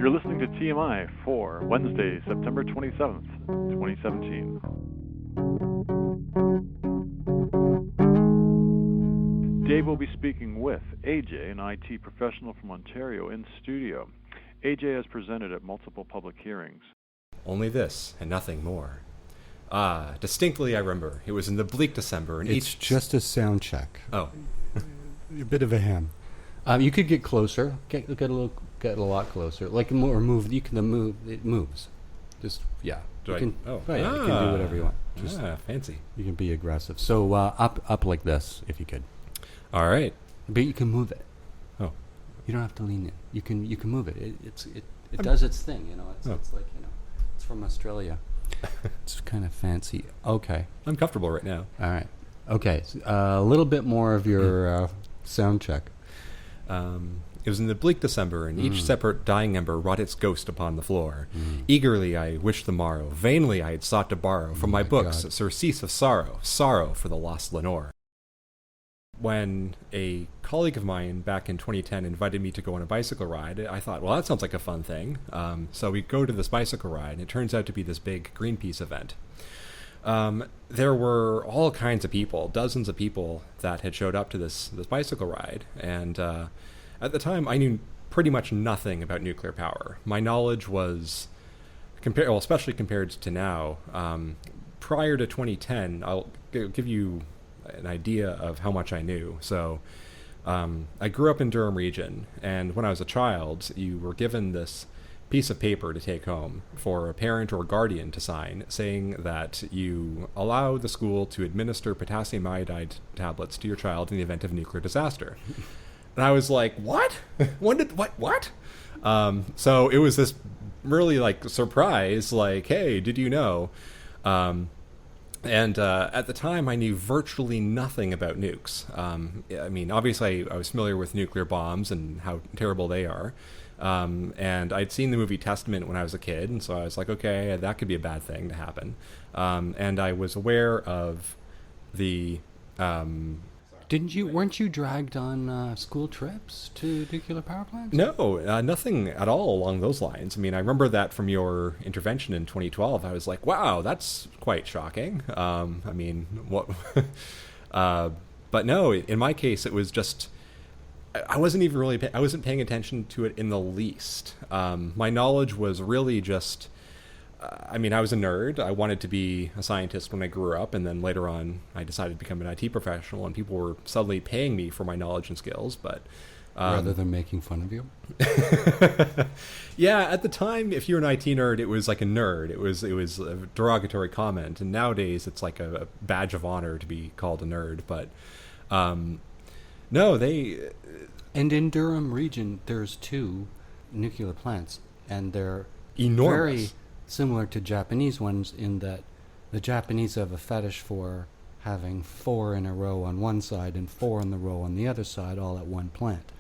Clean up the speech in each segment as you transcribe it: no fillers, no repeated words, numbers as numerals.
You're listening to TMI for Wednesday, September 27th, 2017. Dave will be speaking with AJ, an IT professional from Ontario, in studio. AJ has presented at multiple public hearings. Only this, and nothing more. Distinctly I remember. It was in the bleak December, and It's just a sound check. Oh. A bit of a ham. You could get closer. Get a lot closer. Like more move. You can move. It moves. Just yeah. You can do whatever you want. Just fancy. You can be aggressive. So up like this, if you could. All right. But you can move it. Oh. You don't have to lean in. You can move it. It does its thing. You know. It's like it's from Australia. It's kind of fancy. Okay. I'm comfortable right now. All right. Okay. So, a little bit more of your sound check. It was in the bleak December, and each separate dying ember wrought its ghost upon the floor. Eagerly I wished the morrow. Vainly I had sought to borrow from my books God. surcease of sorrow for the lost Lenore. When a colleague of mine back in 2010 invited me to go on a bicycle ride, I thought, well, that sounds like a fun thing. So we go to this bicycle ride, and it turns out to be this big Greenpeace event. There were all kinds of people, dozens of people that had showed up to this bicycle ride, and at the time I knew pretty much nothing about nuclear power. My knowledge was, especially compared to now, prior to 2010, I'll give you an idea of how much I knew. So I grew up in Durham region, and when I was a child, you were given this piece of paper to take home for a parent or guardian to sign, saying that you allow the school to administer potassium iodide tablets to your child in the event of nuclear disaster. And I was like, what? What? So it was this really surprise, hey, did you know? And at the time, I knew virtually nothing about nukes. I mean, obviously, I was familiar with nuclear bombs and how terrible they are. And I'd seen the movie Testament when I was a kid, and so I was like, okay, that could be a bad thing to happen. And I was aware of the... Weren't you dragged on school trips to nuclear power plants? No, nothing at all along those lines. I mean, I remember that from your intervention in 2012. I was like, wow, that's quite shocking. I mean, what... but no, in my case, it was just... I wasn't even really... I wasn't paying attention to it in the least. My knowledge was really just... I mean, I was a nerd. I wanted to be a scientist when I grew up, and then later on, I decided to become an IT professional, and people were suddenly paying me for my knowledge and skills, but... rather than making fun of you? Yeah, at the time, if you're an IT nerd, it was like a nerd. It was a derogatory comment, and nowadays, it's like a badge of honor to be called a nerd, but... no, they... And in Durham region, there's 2 nuclear plants, and they're enormous. Very similar to Japanese ones in that the Japanese have a fetish for having 4 in a row on one side and 4 in the row on the other side, all at one plant.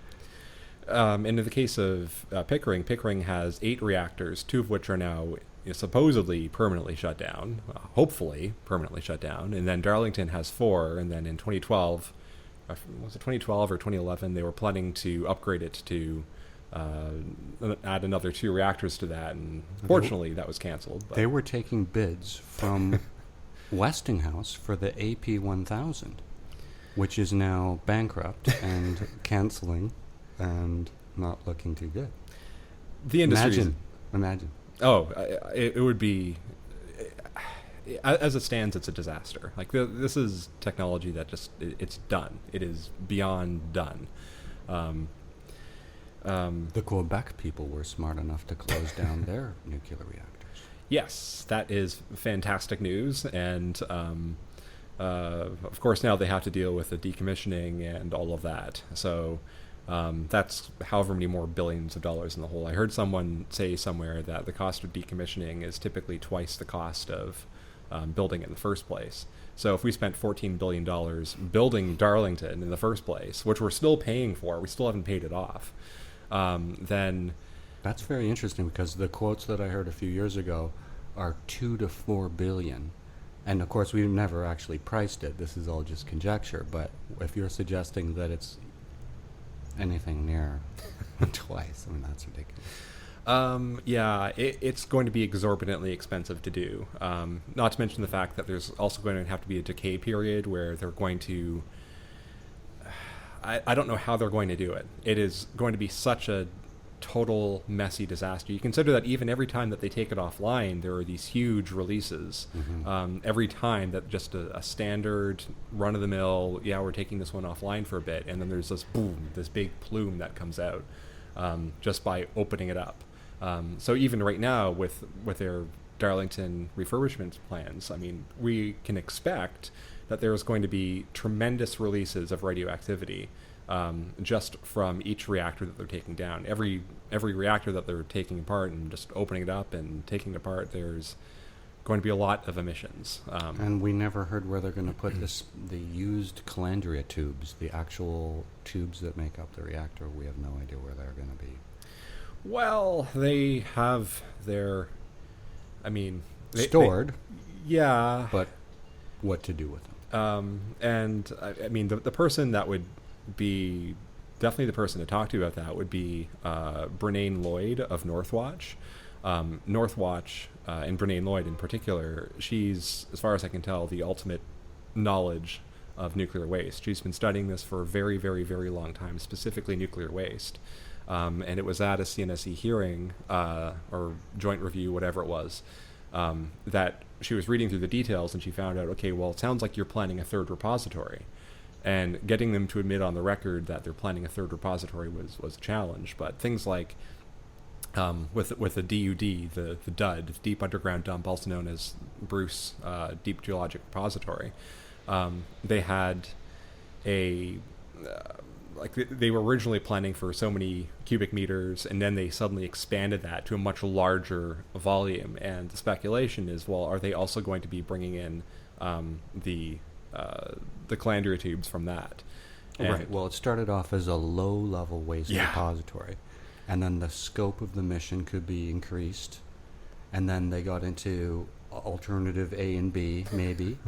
And in the case of Pickering has 8 reactors, 2 of which are now supposedly permanently shut down, hopefully permanently shut down, and then Darlington has 4, and then in 2012, was it 2012 or 2011, they were planning to upgrade it to add another 2 reactors to that, and fortunately that was canceled. They were taking bids from Westinghouse for the AP1000, which is now bankrupt and canceling and not looking too good. The industry... Imagine. Oh, it would be... As it stands, it's a disaster. This is technology that just... It's done. It is beyond done. The Quebec people were smart enough to close down their nuclear reactors. Yes, that is fantastic news, and of course now they have to deal with the decommissioning and all of that. So that's however many more billions of dollars in the hole. I heard someone say somewhere that the cost of decommissioning is typically twice the cost of building it in the first place. So if we spent $14 billion building Darlington in the first place, which we're still paying for, we still haven't paid it off, then... That's very interesting, because the quotes that I heard a few years ago are 2 to 4 billion. And of course, we've never actually priced it. This is all just conjecture. But if you're suggesting that it's anything near twice, I mean, that's ridiculous. It's going to be exorbitantly expensive to do. Not to mention the fact that there's also going to have to be a decay period where they're going to... I don't know how they're going to do it. It is going to be such a total messy disaster. You consider that even every time that they take it offline, there are these huge releases. Mm-hmm. Every time that just a standard run-of-the-mill, we're taking this one offline for a bit, and then there's this boom, this big plume that comes out just by opening it up. So even right now with their Darlington refurbishment plans, I mean, we can expect that there's going to be tremendous releases of radioactivity just from each reactor that they're taking down. Every reactor that they're taking apart and just opening it up and taking it apart, there's going to be a lot of emissions. And we never heard where they're going to put the used calandria tubes, the actual tubes that make up the reactor. We have no idea where they're going to be. Well, they have their... stored. Yeah. But what to do with them? The person that would be definitely the person to talk to about that would be Brenane Lloyd of Northwatch. Northwatch, and Brenane Lloyd in particular, she's, as far as I can tell, the ultimate knowledge of nuclear waste. She's been studying this for a very, very, very long time, specifically nuclear waste. And it was at a CNSC hearing, or joint review, whatever it was, that she was reading through the details and she found out, okay, well, it sounds like you're planning a third repository. And getting them to admit on the record that they're planning a third repository was a challenge. But things like with the DUD, the DUD, Deep Underground Dump, also known as Bruce Deep Geologic Repository, they had a... they were originally planning for so many cubic meters, and then they suddenly expanded that to a much larger volume. And the speculation is, well, are they also going to be bringing in the calandria tubes from that? Right. Well, it started off as a low-level waste repository, and then the scope of the mission could be increased, and then they got into alternative A and B, maybe,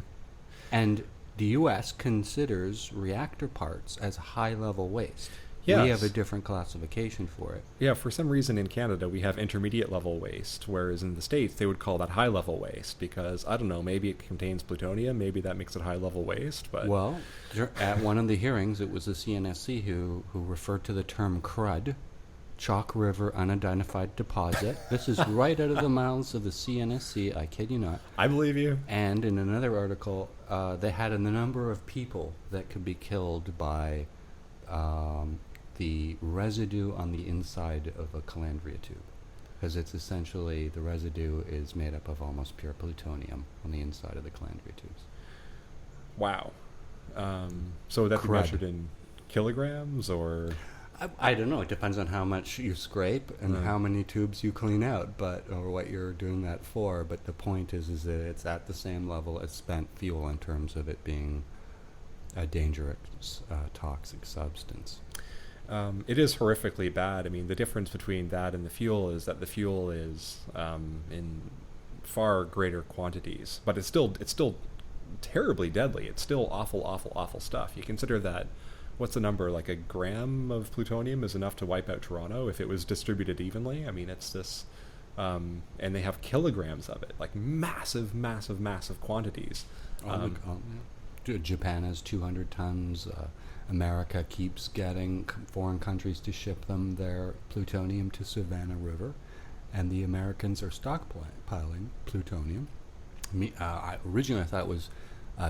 and the U.S. considers reactor parts as high-level waste. Yes. We have a different classification for it. Yeah, for some reason in Canada we have intermediate-level waste, whereas in the States they would call that high-level waste because, I don't know, maybe it contains plutonium, maybe that makes it high-level waste. But well, at one of the hearings it was the CNSC who referred to the term CRUD, Chalk River Unidentified Deposit. This is right out of the mouths of the CNSC, I kid you not. I believe you. And in another article, they had the number of people that could be killed by the residue on the inside of a calandria tube. Because it's essentially, the residue is made up of almost pure plutonium on the inside of the calandria tubes. Wow. So would that be measured in kilograms or... I don't know. It depends on how much you scrape and how many tubes you clean out, or what you're doing that for. But the point is that it's at the same level as spent fuel in terms of it being a dangerous, toxic substance. It is horrifically bad. I mean, the difference between that and the fuel is that the fuel is in far greater quantities, but it's still terribly deadly. It's still awful, awful, awful stuff. You consider that. What's the number? Like a gram of plutonium is enough to wipe out Toronto if it was distributed evenly. I mean, it's this, and they have kilograms of it, like massive, massive, massive quantities. Japan has 200 tons. America keeps getting foreign countries to ship them their plutonium to Savannah River, and the Americans are stockpiling plutonium. Originally, I thought it was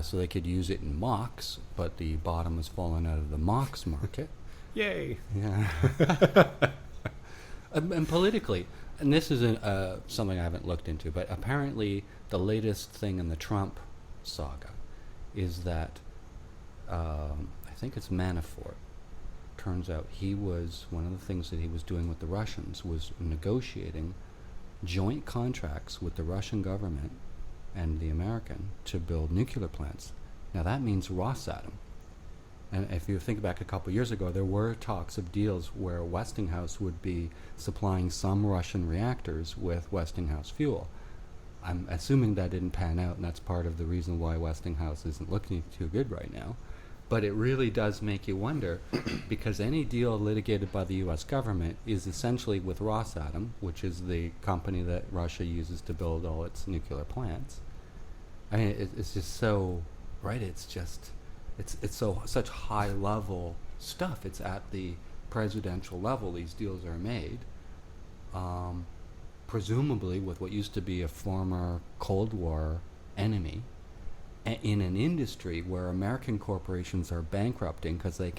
so they could use it in MOX, but the bottom has fallen out of the MOX market. Yay! Yeah. And politically, and this isn't something I haven't looked into, but apparently the latest thing in the Trump saga is that I think it's Manafort. Turns out he was, one of the things that he was doing with the Russians was negotiating joint contracts with the Russian government and the American to build nuclear plants. Now that means Rosatom. And if you think back a couple years ago, there were talks of deals where Westinghouse would be supplying some Russian reactors with Westinghouse fuel. I'm assuming that didn't pan out, and that's part of the reason why Westinghouse isn't looking too good right now. But it really does make you wonder, because any deal litigated by the U.S. government is essentially with Rosatom, which is the company that Russia uses to build all its nuclear plants. I mean, it's just so, right? It's just, it's so such high level stuff. It's at the presidential level. These deals are made, presumably with what used to be a former Cold War enemy, in an industry where American corporations are bankrupting because they're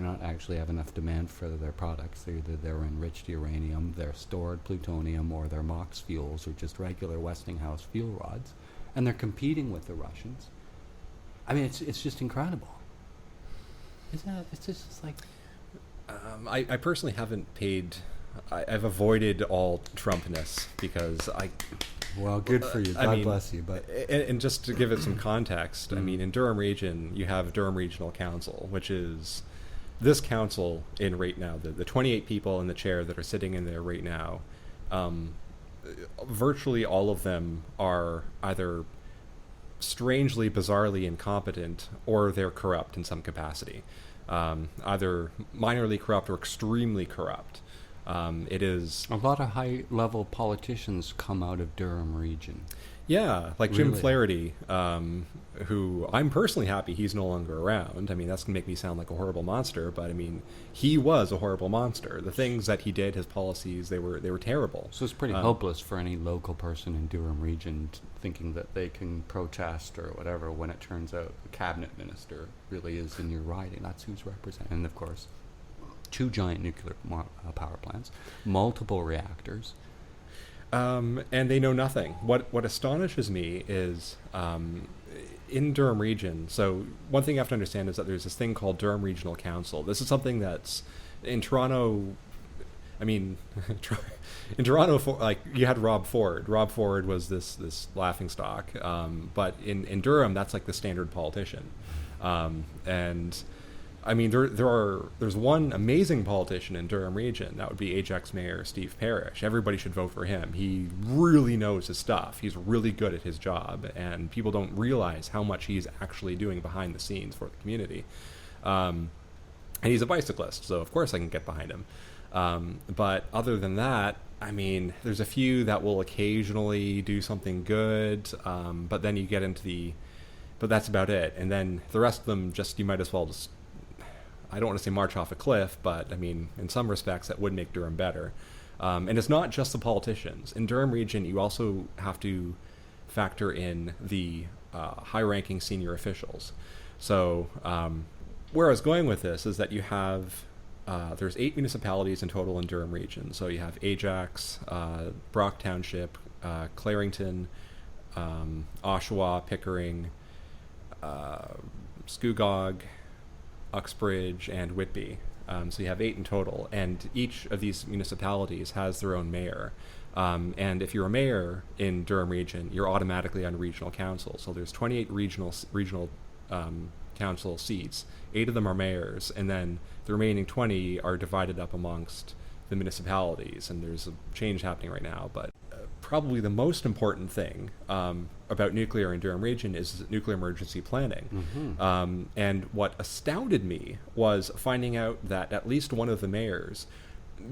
not actually have enough demand for their products. Either they're enriched uranium, they're stored plutonium, or they're MOX fuels, or just regular Westinghouse fuel rods, and they're competing with the Russians. I mean, it's just incredible. Isn't it? It's just like... I personally haven't paid... I've avoided all Trumpness because I... Well, good for you. God bless you. But and just to give it some context, I mean, in Durham Region, you have Durham Regional Council, which is this council in right now, the 28 people in the chair that are sitting in there right now. Virtually all of them are either strangely, bizarrely incompetent, or they're corrupt in some capacity. Either minorly corrupt or extremely corrupt. It is a lot of high-level politicians come out of Durham Region. Yeah, like Jim Flaherty, who I'm personally happy he's no longer around. I mean, that's going to make me sound like a horrible monster, but I mean, he was a horrible monster. The things that he did, his policies, they were terrible. So it's pretty hopeless for any local person in Durham Region thinking that they can protest or whatever when it turns out the cabinet minister really is in your riding. That's who's represented. And of course, 2 giant nuclear power plants, multiple reactors. And they know nothing. What astonishes me is in Durham Region, so one thing you have to understand is that there's this thing called Durham Regional Council. This is something that's in Toronto. I mean, in Toronto, like you had Rob Ford. Rob Ford was this laughingstock. But in Durham, that's like the standard politician. And I mean, there's one amazing politician in Durham Region. That would be Ajax Mayor Steve Parrish. Everybody should vote for him. He really knows his stuff. He's really good at his job, and people don't realize how much he's actually doing behind the scenes for the community. And he's a bicyclist, so of course I can get behind him. But other than that, I mean, there's a few that will occasionally do something good, but then you get into but that's about it. And then the rest of them, just you might as well just, I don't want to say march off a cliff, but I mean, in some respects, that would make Durham better. And it's not just the politicians. In Durham Region, you also have to factor in the high-ranking senior officials. So where I was going with this is that you have, there's 8 municipalities in total in Durham Region. So you have Ajax, Brock Township, Clarington, Oshawa, Pickering, Scugog, Uxbridge, and Whitby. So you have 8 in total, and each of these municipalities has their own mayor. And if you're a mayor in Durham Region, you're automatically on regional council. So there's 28 regional council seats. 8 of them are mayors, and then the remaining 20 are divided up amongst the municipalities. And there's a change happening right now, but probably the most important thing about nuclear in Durham Region is nuclear emergency planning. Mm-hmm. And what astounded me was finding out that at least one of the mayors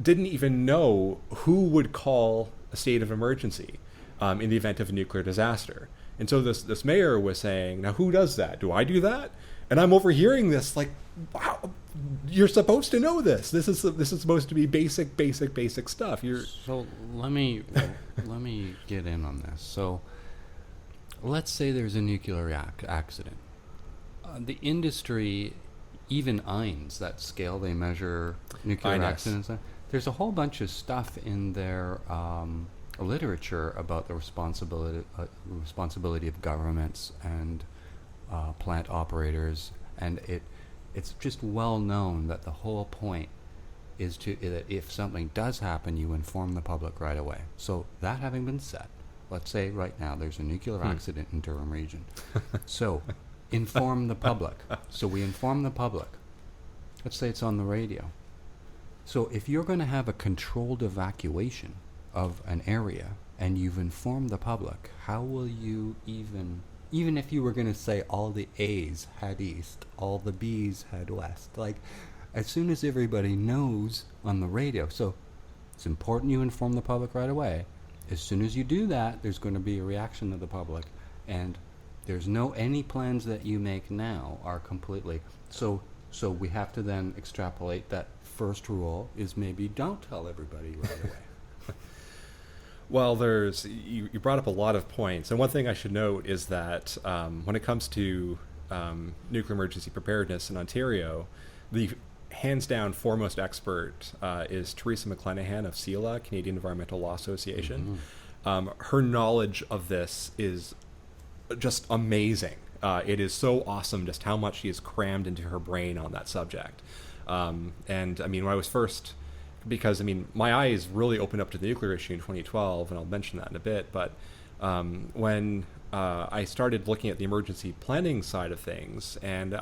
didn't even know who would call a state of emergency in the event of a nuclear disaster. And so this mayor was saying, now who does that? Do I do that? And I'm overhearing this like, wow, you're supposed to know this. This is supposed to be basic stuff. So let me get in on this. So let's say there's a nuclear accident. The industry, even INES, that scale they measure nuclear accidents. There's a whole bunch of stuff in their literature about the responsibility of governments and plant operators, and it's just well known that the whole point is that if something does happen, you inform the public right away. So that having been said, let's say right now there's a nuclear accident in Durham Region. So inform the public. So we inform the public. Let's say it's on the radio. So if you're going to have a controlled evacuation of an area and you've informed the public, how will you even even if you were going to say all the A's head east, all the B's head west, like, as soon as everybody knows on the radio, so it's important you inform the public right away. As soon as you do that, there's going to be a reaction to the public, and any plans that you make now are completely, so we have to then extrapolate that first rule is maybe don't tell everybody right away. Well, you brought up a lot of points, and one thing I should note is that when it comes to nuclear emergency preparedness in Ontario, the hands down foremost expert is Teresa McClenahan of CELA, Canadian Environmental Law Association. Mm-hmm. Her knowledge of this is just amazing. It is so awesome just how much she has crammed into her brain on that subject. And I mean, when I was first, because I mean, my eyes really opened up to the nuclear issue in 2012, and I'll mention that in a bit, but when I started looking at the emergency planning side of things, and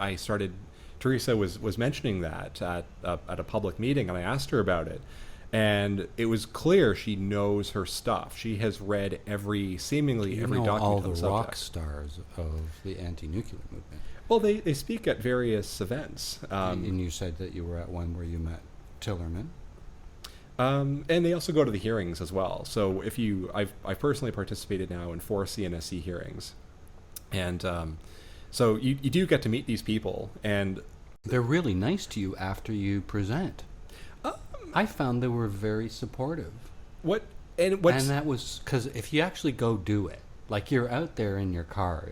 Teresa was mentioning that at a public meeting, and I asked her about it, and it was clear she knows her stuff. She has read seemingly every document all on the subject. rock stars of the anti-nuclear movement. Well, they speak at various events. And you said that you were at one where you met Tillerman. And they also go to the hearings as well. So I've personally participated now in 4 CNSC hearings, and so you do get to meet these people, and they're really nice to you after you present. I found they were very supportive. And that was because if you actually go do it, like you're out there in your car,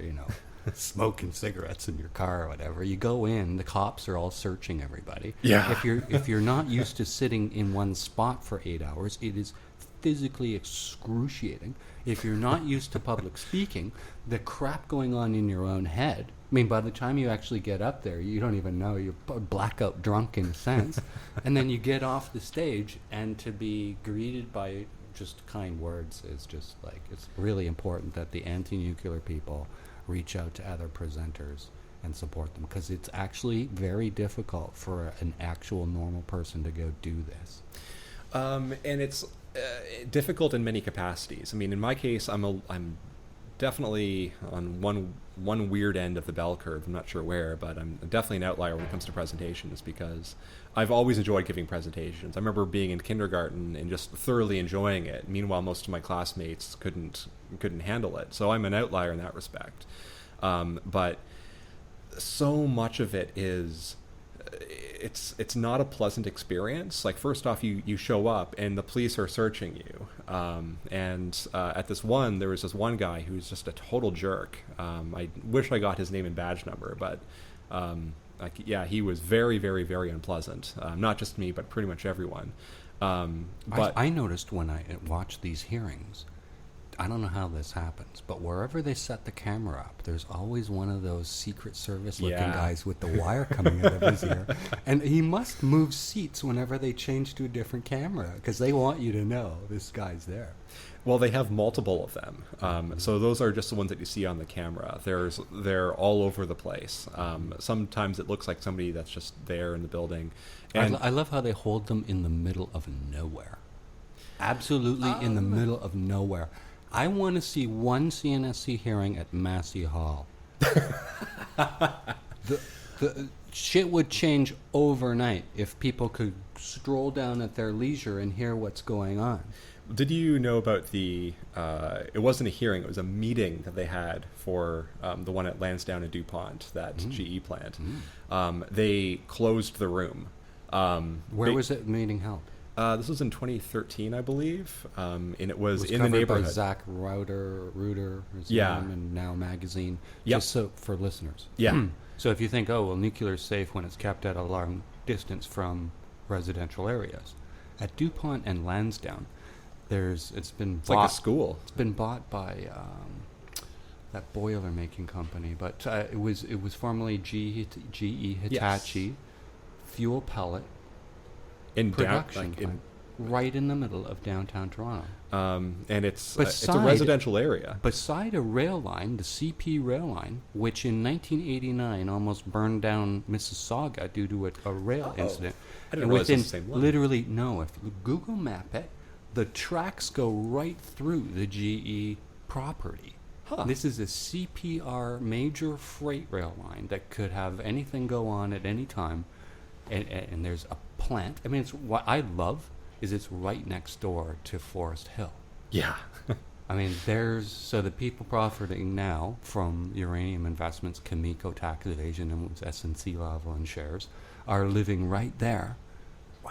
smoking cigarettes in your car or whatever, you go in, the cops are all searching everybody. Yeah. If you're not used to sitting in one spot for 8 hours, it is physically excruciating. If you're not used to public speaking, the crap going on in your own head, I mean, by the time you actually get up there, you don't even know. You're blackout drunk in a sense. And then you get off the stage, and to be greeted by just kind words is just like, it's really important that the anti-nuclear people reach out to other presenters and support them, because it's actually very difficult for an actual normal person to go do this. And it's difficult in many capacities. I mean, in my case, I'm definitely on one weird end of the bell curve. I'm not sure where, but I'm definitely an outlier when it comes to presentations, because I've always enjoyed giving presentations. I remember being in kindergarten and just thoroughly enjoying it. Meanwhile, most of my classmates couldn't handle it. So I'm an outlier in that respect. But so much of it is, it's not a pleasant experience. Like, first off, you show up and the police are searching you. And at there was this one guy who was just a total jerk. I wish I got his name and badge number, but he was very, very, very unpleasant. Not just me, but pretty much everyone. But I noticed when I watched these hearings, I don't know how this happens, but wherever they set the camera up, there's always one of those Secret Service-looking guys with the wire coming out of his ear. And he must move seats whenever they change to a different camera, because they want you to know this guy's there. Well, they have multiple of them. So those are just the ones that you see on the camera. They're all over the place. Sometimes it looks like somebody that's just there in the building. And I love how they hold them in the middle of nowhere. Absolutely in the middle of nowhere. I want to see one CNSC hearing at Massey Hall. The shit would change overnight if people could stroll down at their leisure and hear what's going on. Did you know about it wasn't a hearing, it was a meeting that they had for the one at Lansdowne and DuPont, that GE plant. They closed the room. Where was that meeting held? This was in 2013, I believe, and it was in the covered neighborhood. By Zach Reuter, his name, and Now Magazine. Just so for listeners. Yeah. So if you think, nuclear is safe when it's kept at a long distance from residential areas, at DuPont and Lansdowne, it's like a school. It's been bought by that boiler making company, but it was formerly GE Hitachi, fuel pellet. In production plant, right in the middle of downtown Toronto. And it's a residential area. Beside a rail line, the CP rail line, which in 1989 almost burned down Mississauga due to a rail incident. I didn't realize it's the same line. Literally, no. If you Google map it, the tracks go right through the GE property. Huh. This is a CPR major freight rail line that could have anything go on at any time. And there's a plant. I mean, it's what I love is it's right next door to Forest Hill. Yeah. I mean, so the people profiting now from uranium investments, Cameco tax evasion, and SNC-Lavalin shares, are living right there,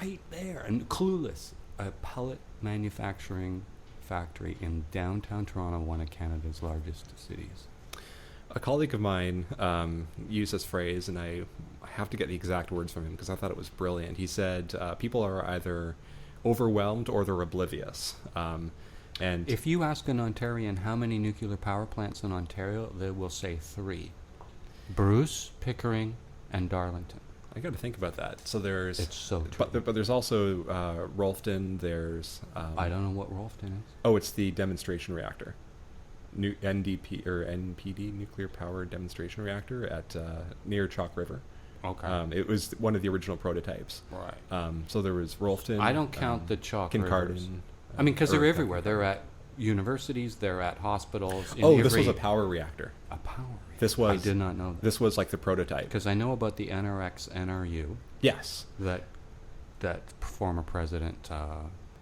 and clueless. A pellet manufacturing factory in downtown Toronto, one of Canada's largest cities. A colleague of mine used this phrase, and I have to get the exact words from him because I thought it was brilliant. He said, people are either overwhelmed or they're oblivious. And if you ask an Ontarian how many nuclear power plants in Ontario, they will say 3. Bruce, Pickering, and Darlington. I got to think about that. So there's... It's so true. But there's also Rolphton, there's... I don't know what Rolphton is. Oh, it's the demonstration reactor. NDP or NPD, Nuclear Power Demonstration Reactor at near Chalk River. Okay. It was one of the original prototypes. Right. So there was Rolphton. I don't count the Chalk Rivers. Kincardine. I mean, because they're everywhere. They're at universities. They're at hospitals. This was a power reactor. A power reactor. I did not know that. This was like the prototype. Because I know about the NRX NRU. Yes. That former president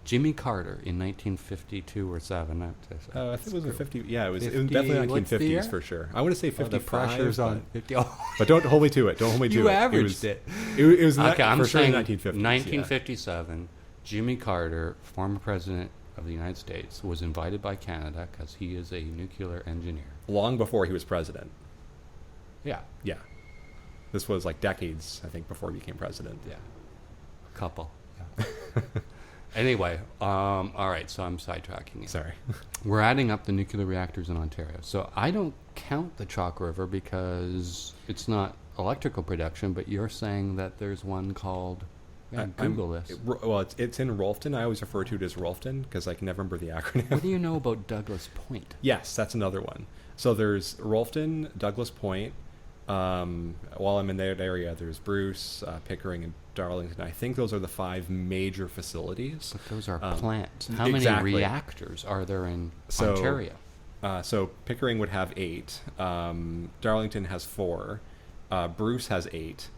Jimmy Carter in 1952 or 7. I think it was in 50. Yeah, it was definitely 1950s for sure. I want to say 55. The pressure's on 50. But don't hold me to it. Don't hold me to it. You averaged it. It was okay, I'm saying 1950s. 1957. Yeah. Jimmy Carter, former president of the United States, was invited by Canada because he is a nuclear engineer. Long before he was president. Yeah. Yeah. This was like decades, I think, before he became president. Yeah. A couple. Yeah. Anyway, all right, so I'm sidetracking you. Sorry. We're adding up the nuclear reactors in Ontario. So I don't count the Chalk River because it's not electrical production, but you're saying that there's one called... Yeah, Google this. It's in Rolphton. I always refer to it as Rolphton because I can never remember the acronym. What do you know about Douglas Point? Yes, that's another one. So there's Rolphton, Douglas Point. While I'm in that area, there's Bruce, Pickering, and Darlington. I think those are the 5 major facilities. But those are plants. How many reactors are there in Ontario? So Pickering would have 8. Darlington has 4. Bruce has 8.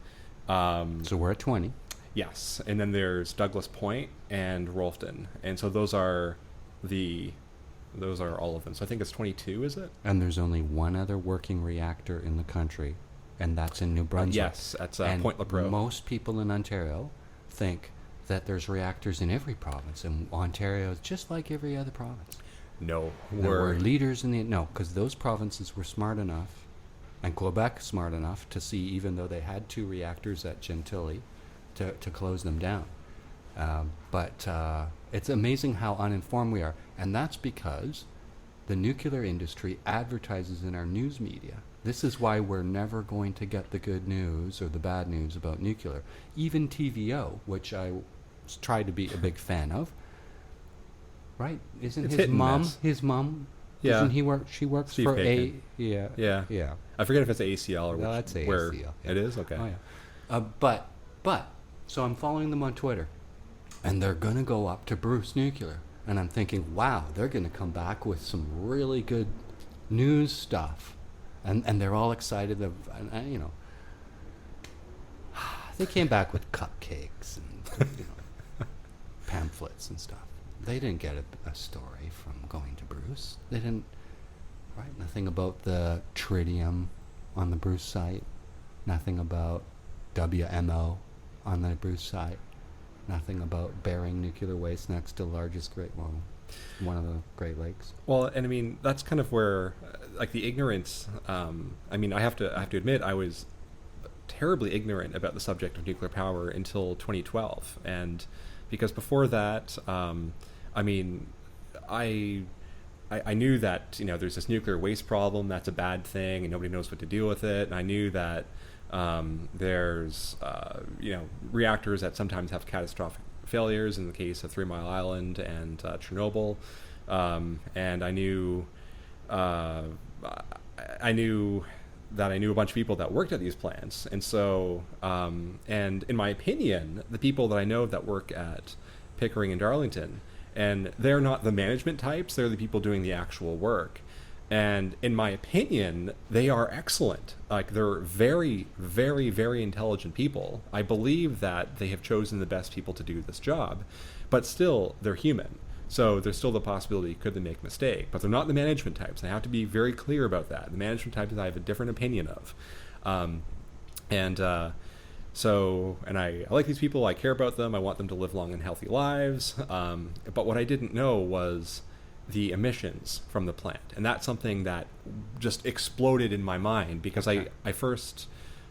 So we're at 20. Yes, and then there's Douglas Point and Rolphton, and so those are all of them. So I think it's 22, is it? And there's only one other working reactor in the country, and that's in New Brunswick. Yes, that's Point Lepreau. Most people in Ontario think that there's reactors in every province, and Ontario is just like every other province. No, we're leaders in because those provinces were smart enough, and Quebec smart enough to see, even though they had 2 reactors at Gentilly, to close them down. But it's amazing how uninformed we are. And that's because the nuclear industry advertises in our news media. This is why we're never going to get the good news or the bad news about nuclear. Even TVO, which I try to be a big fan of, right? Isn't his mom? Yeah. Doesn't she works Steve for Bacon. Yeah. I forget if it's ACL or no, that's where ACL. It is? Okay. Oh, yeah. But so I'm following them on Twitter, and they're going to go up to Bruce Nuclear. And I'm thinking, wow, they're going to come back with some really good news stuff. And they're all excited. They came back with cupcakes and pamphlets and stuff. They didn't get a story from going to Bruce. They didn't write nothing about the tritium on the Bruce site, nothing about WMO on the Bruce site, nothing about burying nuclear waste next to the largest one of the Great Lakes. Well, and I mean that's kind of where, like, the ignorance. I mean, I have to admit, I was terribly ignorant about the subject of nuclear power until 2012, and because before that, I mean, I knew that there's this nuclear waste problem that's a bad thing, and nobody knows what to deal with it, and I knew that there's reactors that sometimes have catastrophic failures in the case of 3 Mile Island and Chernobyl, and I knew that I knew a bunch of people that worked at these plants, and so and in my opinion, the people that I know that work at Pickering and Darlington, and they're not the management types, they're the people doing the actual work. And in my opinion, they are excellent. Like, they're very, very, very intelligent people. I believe that they have chosen the best people to do this job, but still, they're human. So there's still the possibility, could they make a mistake? But they're not the management types. I have to be very clear about that. The management types I have a different opinion of. And I like these people. I care about them. I want them to live long and healthy lives. But what I didn't know was the emissions from the plant. And that's something that just exploded in my mind, because I first,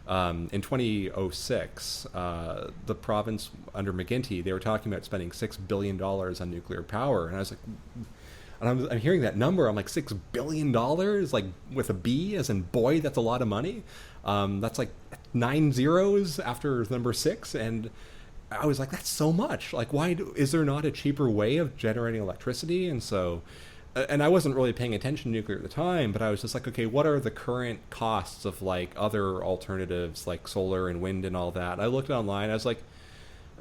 in 2006, the province under McGuinty, they were talking about spending $6 billion on nuclear power. And I was like, and I'm hearing that number, I'm like, $6 billion, like with a B, as in boy, that's a lot of money. That's like 9 zeros after number 6. And I was like, that's so much. Like, is there not a cheaper way of generating electricity? And so, and I wasn't really paying attention to nuclear at the time, but I was just like, okay, what are the current costs of like other alternatives like solar and wind and all that? And I looked online, I was like,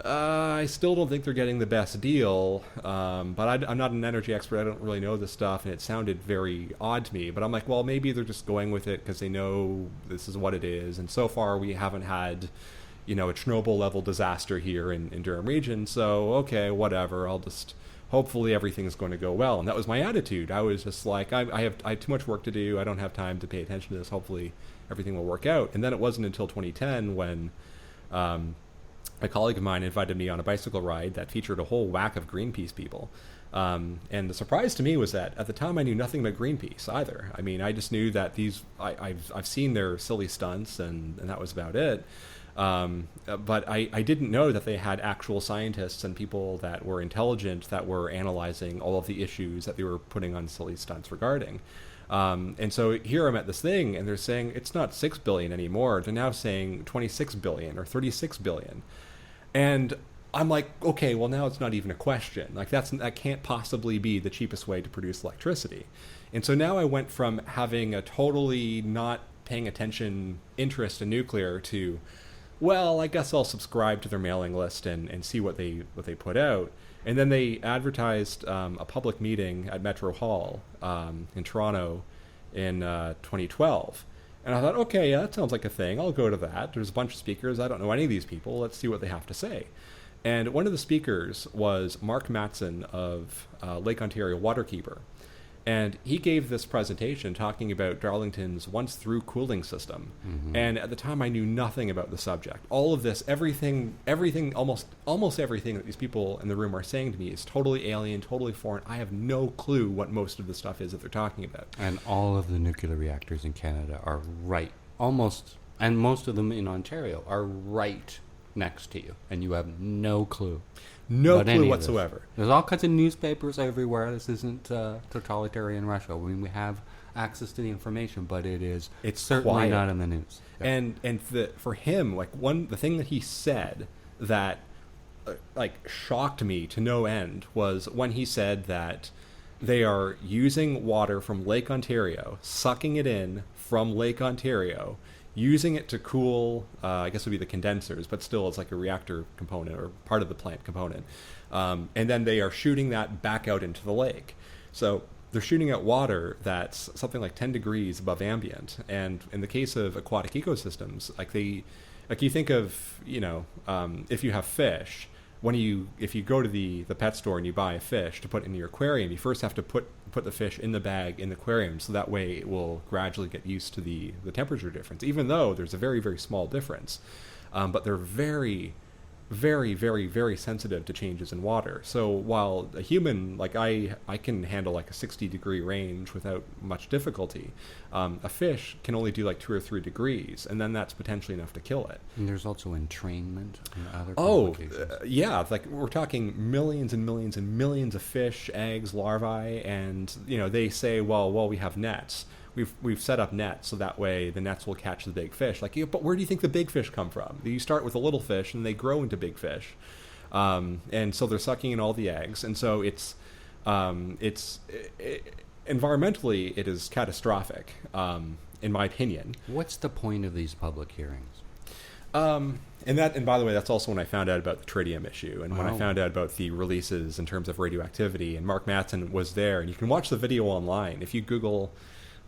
I still don't think they're getting the best deal, but I'm not an energy expert. I don't really know this stuff, and it sounded very odd to me. But I'm like, well, maybe they're just going with it because they know this is what it is. And so far, we haven't had, a Chernobyl-level disaster here in Durham region. So, okay, whatever. Hopefully everything's going to go well. And that was my attitude. I was just like, I have too much work to do. I don't have time to pay attention to this. Hopefully everything will work out. And then it wasn't until 2010 when a colleague of mine invited me on a bicycle ride that featured a whole whack of Greenpeace people. And the surprise to me was that at the time I knew nothing about Greenpeace either. I mean, I just knew that I've seen their silly stunts, and that was about it. But I didn't know that they had actual scientists and people that were intelligent that were analyzing all of the issues that they were putting on silly stunts regarding. And so here I'm at this thing, and they're saying it's not 6 billion anymore. They're now saying 26 billion or 36 billion. And I'm like, okay, well, now it's not even a question. Like, that can't possibly be the cheapest way to produce electricity. And so now I went from having a totally not paying attention interest in nuclear to, well, I guess I'll subscribe to their mailing list and see what they put out. And then they advertised a public meeting at Metro Hall in Toronto in 2012. And I thought, okay, yeah, that sounds like a thing. I'll go to that. There's a bunch of speakers. I don't know any of these people. Let's see what they have to say. And one of the speakers was Mark Matson of Lake Ontario Waterkeeper. And he gave this presentation talking about Darlington's once-through cooling system. Mm-hmm. And at the time, I knew nothing about the subject. All of this, everything, almost everything that these people in the room are saying to me is totally alien, totally foreign. I have no clue what most of the stuff is that they're talking about. And all of the nuclear reactors in Canada are most of them in Ontario are right next to you, and you have no clue. No clue whatsoever. There's all kinds of newspapers everywhere. This isn't totalitarian Russia. I mean, we have access to the information, but it's certainly quiet. Not in the news. Yeah. And for him, the thing that he said that shocked me to no end was when he said that they are using water from Lake Ontario, sucking it in from Lake Ontario, using it to cool, I guess it would be the condensers, but still it's like a reactor component or part of the plant component. And then they are shooting that back out into the lake. So they're shooting out water that's something like 10 degrees above ambient. And in the case of aquatic ecosystems, you think of, if you have fish, if you go to the pet store and you buy a fish to put in your aquarium, you first have to put the fish in the bag in the aquarium, so that way it will gradually get used to the temperature difference, even though there's a very, very small difference. But they're very, very, very, very sensitive to changes in water. So while a human, I can handle a 60-degree range without much difficulty, a fish can only do 2 or 3 degrees, and then that's potentially enough to kill it. And there's also entrainment and other complications. Yeah, we're talking millions and millions and millions of fish, eggs, larvae, and they say, well, we have nets. We've set up nets so that way the nets will catch the big fish. But where do you think the big fish come from? You start with a little fish and they grow into big fish, and so they're sucking in all the eggs. And so environmentally it is catastrophic, in my opinion. What's the point of these public hearings? And by the way, that's also when I found out about the tritium issue, and when I found out about the releases in terms of radioactivity. And Mark Matson was there, and you can watch the video online if you Google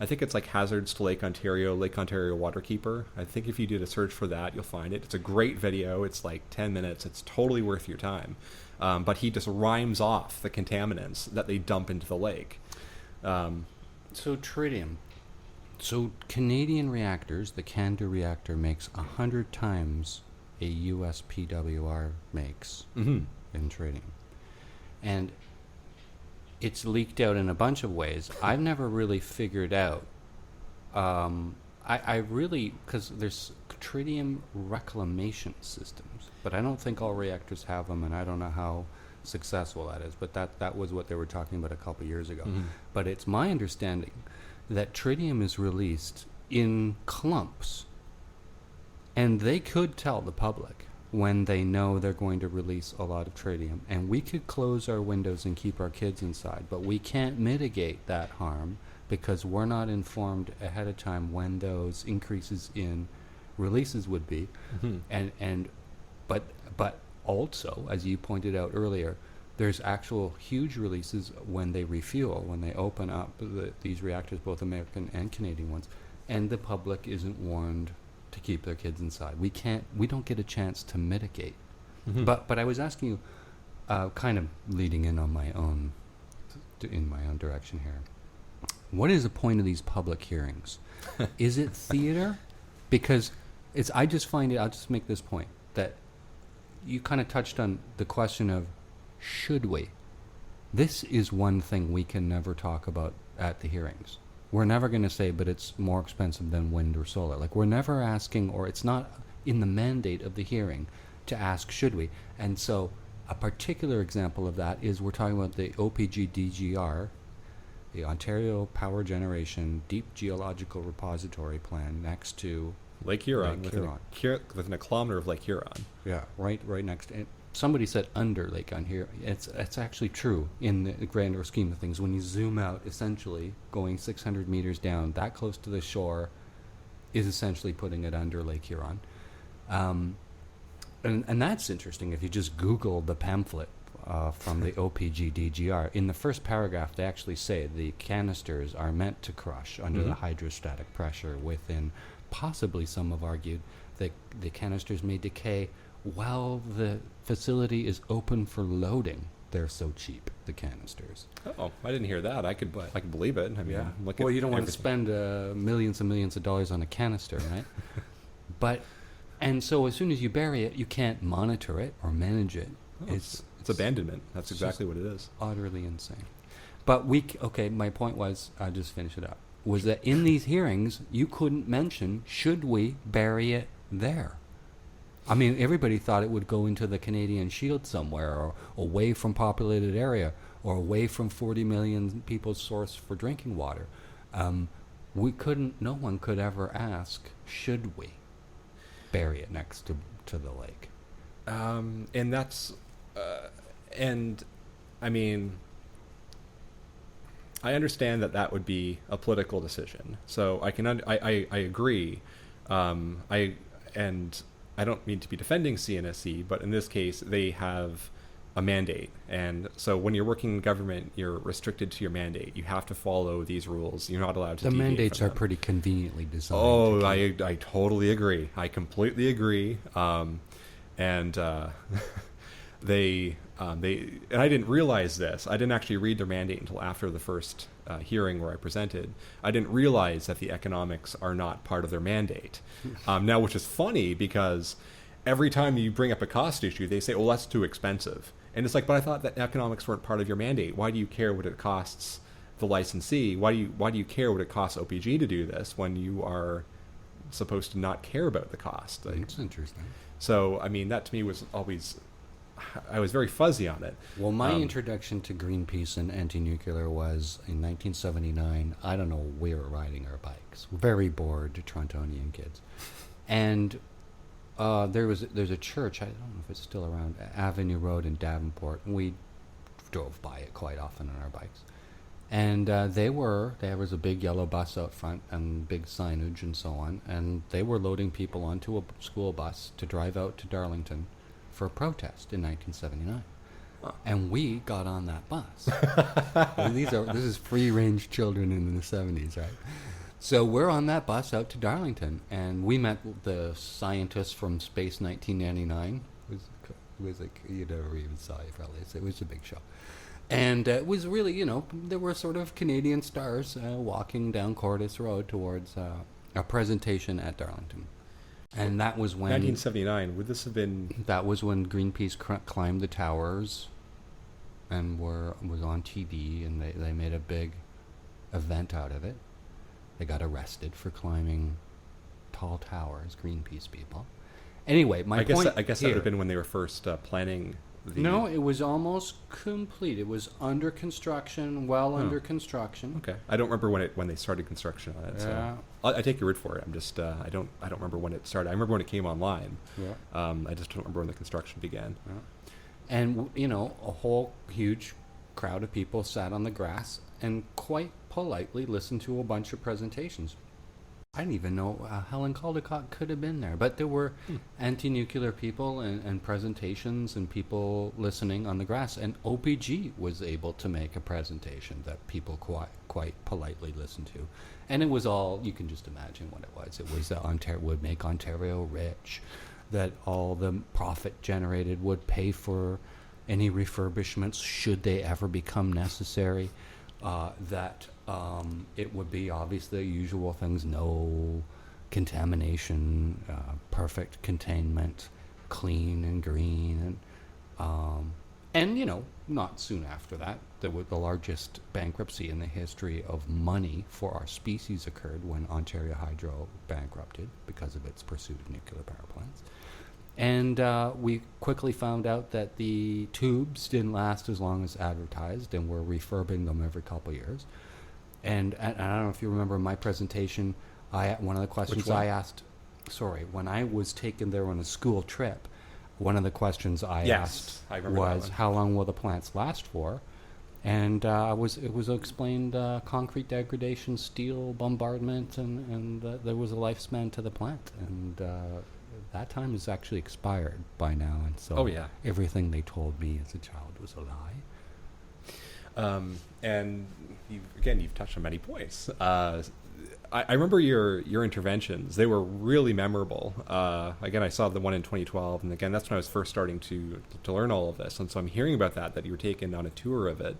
I think it's like Hazards to Lake Ontario Waterkeeper. I think if you did a search for that, you'll find it. It's a great video. It's like 10 minutes. It's totally worth your time. But he just rhymes off the contaminants that they dump into the lake. So tritium. So Canadian reactors, the CANDU reactor makes 100 times a US PWR makes in tritium. And it's leaked out in a bunch of ways. I've never really figured out. I really, because there's tritium reclamation systems, but I don't think all reactors have them, and I don't know how successful that is. But that was what they were talking about a couple years ago. But it's my understanding that tritium is released in clumps, and they could tell the public when they know they're going to release a lot of tritium, and we could close our windows and keep our kids inside, but we can't mitigate that harm because we're not informed ahead of time when those increases in releases would be. But also, as you pointed out earlier, there's actual huge releases when they refuel, when they open up these reactors, both American and Canadian ones, and the public isn't warned to keep their kids inside. We don't get a chance to mitigate. But I was asking you, kind of leading in on my own direction here. What is the point of these public hearings? Is it theater? Because I just find it, I'll just make this point, that you kind of touched on the question of, should we? This is one thing we can never talk about at the hearings. We're never going to say, but it's more expensive than wind or solar. Like, we're never asking, or it's not in the mandate of the hearing to ask, should we? And so a particular example of that is we're talking about the OPG-DGR, the Ontario Power Generation Deep Geological Repository Plan next to Lake Huron, within a kilometer of Lake Huron. Yeah, right next to it. Somebody said under Lake Ontario. It's actually true in the grander scheme of things. When you zoom out, essentially going 600 meters down, that close to the shore, is essentially putting it under Lake Huron. And that's interesting. If you just Google the pamphlet from the OPG-DGR, in the first paragraph they actually say the canisters are meant to crush under the hydrostatic pressure within, possibly some have argued that the canisters may decay while the facility is open for loading. They're so cheap, the canisters. Oh, I didn't hear that. I could believe it. I mean, well, you don't want to spend millions and millions of dollars on a canister, right? And so as soon as you bury it, you can't monitor it or manage it. Oh, it's abandonment. That's exactly what it is. Utterly insane. But my point was, I'll just finish it up, was that in these hearings, you couldn't mention, should we bury it there? I mean, everybody thought it would go into the Canadian Shield somewhere, or away from populated area, or away from 40 million people's source for drinking water. No one could ever ask, should we bury it next to the lake? And that's, and I mean, I understand that would be a political decision. So I agree. I don't mean to be defending CNSC, but in this case, they have a mandate. And so when you're working in government, you're restricted to your mandate. You have to follow these rules. You're not allowed to deviate from them. The mandates are pretty conveniently designed. Oh, I totally agree. I completely agree. They and I didn't realize this. I didn't actually read their mandate until after the first hearing where I presented. I didn't realize that the economics are not part of their mandate. Now, which is funny because every time you bring up a cost issue, they say, well, that's too expensive. And it's like, but I thought that economics weren't part of your mandate. Why do you care what it costs the licensee? Why do you care what it costs OPG to do this when you are supposed to not care about the cost? That's interesting. So, I mean, that to me was always... I was very fuzzy on it. Well, my introduction to Greenpeace and anti-nuclear was in 1979. I don't know, we were riding our bikes. Very bored Torontonian kids. And there's a church, I don't know if it's still around, Avenue Road in Davenport, and we drove by it quite often on our bikes. And there was a big yellow bus out front and big signage and so on, and they were loading people onto a school bus to drive out to Darlington for a protest in 1979. And we got on that bus. This is free-range children in the 70s, right? So we're on that bus out to Darlington, and we met the scientists from Space 1999. It was like, you never even saw it probably. It was a big show. And it was really, there were sort of Canadian stars walking down Cordis Road towards a presentation at Darlington. And that was when... 1979, would this have been... That was when Greenpeace climbed the towers and was on TV, and they made a big event out of it. They got arrested for climbing tall towers, Greenpeace people. Anyway, I guess that would have been when they were first planning the... No, it was almost complete. It was under construction, under construction. Okay. I don't remember when they started construction on it. Yeah. So I take your word for it. I'm just I don't remember when it started. I remember when it came online. Yeah. I just don't remember when the construction began. Yeah. And a whole huge crowd of people sat on the grass and quite politely listened to a bunch of presentations. I didn't even know Helen Caldicott could have been there, but there were anti-nuclear people and presentations and people listening on the grass. And OPG was able to make a presentation that people quite politely listened to. And it was all, you can just imagine what it was. It was that Ontario would make Ontario rich, that all the profit generated would pay for any refurbishments should they ever become necessary, that it would be obviously the usual things: no contamination, perfect containment, clean and green, and not soon after that, the largest bankruptcy in the history of money for our species occurred when Ontario Hydro bankrupted because of its pursuit of nuclear power plants. And we quickly found out that the tubes didn't last as long as advertised, and we're refurbing them every couple of years. And I don't know if you remember my presentation, one of the questions I asked, when I was taken there on a school trip, one of the questions I asked was, how long will the plants last for? And it was explained concrete degradation, steel bombardment, and there was a lifespan to the plant. And that time is actually expired by now. And so everything they told me as a child was a lie. And you've touched on many points. I remember your interventions. They were really memorable. Again, I saw the one in 2012, and again, that's when I was first starting to learn all of this. And so I'm hearing about that you were taken on a tour of it.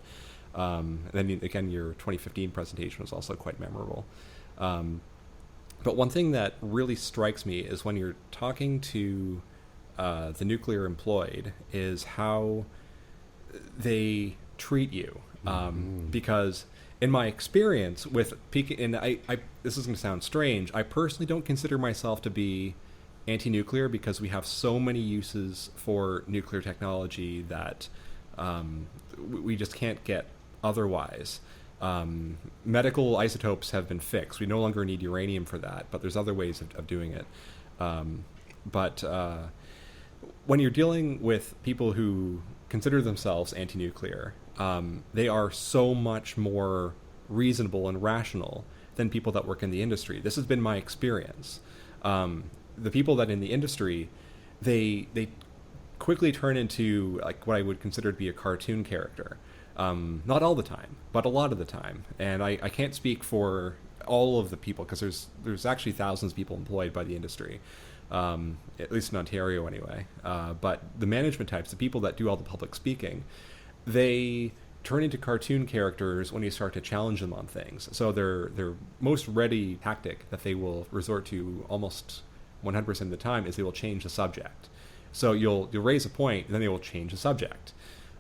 And then again, your 2015 presentation was also quite memorable. But one thing that really strikes me is when you're talking to the nuclear employed is how they treat you. Because in my experience with and this is going to sound strange, I personally don't consider myself to be anti-nuclear because we have so many uses for nuclear technology that we just can't get otherwise. Medical isotopes have been fixed. We no longer need uranium for that, but there's other ways of doing it. But when you're dealing with people who consider themselves anti-nuclear, they are so much more reasonable and rational than people that work in the industry. This has been my experience. The people that in the industry, they quickly turn into like what I would consider to be a cartoon character. Not all the time, but a lot of the time. And I can't speak for all of the people because there's actually thousands of people employed by the industry, at least in Ontario anyway. But the management types, the people that do all the public speaking, they turn into cartoon characters when you start to challenge them on things. So their most ready tactic that they will resort to almost 100% of the time is they will change the subject. So you'll raise a point, and then they will change the subject.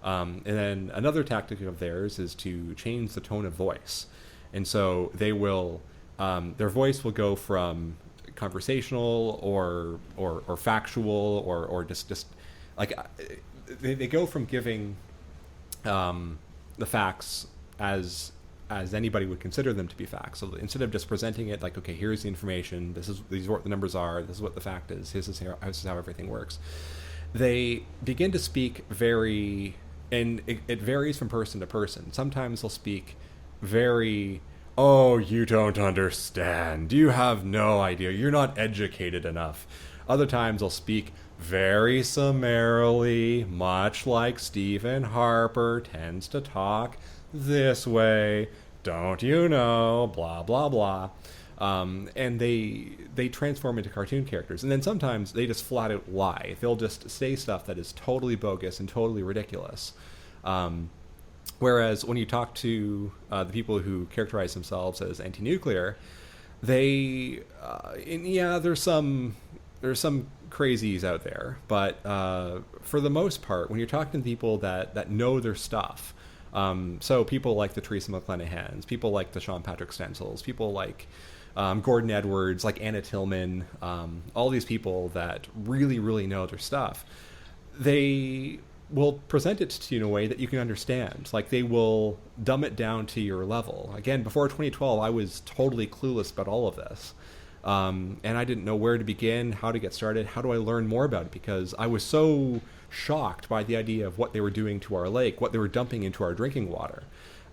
And then another tactic of theirs is to change the tone of voice. And so they will, their voice will go from conversational or factual or just like they go from giving the facts as anybody would consider them to be facts. So instead of just presenting it like, okay, here's the information, these are what the numbers are, this is what the fact is, this is how everything works. They begin to speak very, and it varies from person to person. Sometimes they'll speak very, oh, you don't understand, you have no idea, you're not educated enough. Other times they'll speak very summarily, much like Stephen Harper tends to talk this way. Don't you know? Blah, blah, blah. And they transform into cartoon characters. And then sometimes they just flat out lie. They'll just say stuff that is totally bogus and totally ridiculous. Whereas when you talk to the people who characterize themselves as anti-nuclear, there's some crazies out there, but for the most part, when you're talking to people that know their stuff, so people like the Teresa McClenahans, people like the Sean Patrick Stensels, people like Gordon Edwards, like Anna Tillman, all these people that really, really know their stuff, they will present it to you in a way that you can understand. Like, they will dumb it down to your level. Again, before 2012, I was totally clueless about all of this. And I didn't know where to begin, how to get started, how do I learn more about it, because I was so shocked by the idea of what they were doing to our lake, what they were dumping into our drinking water.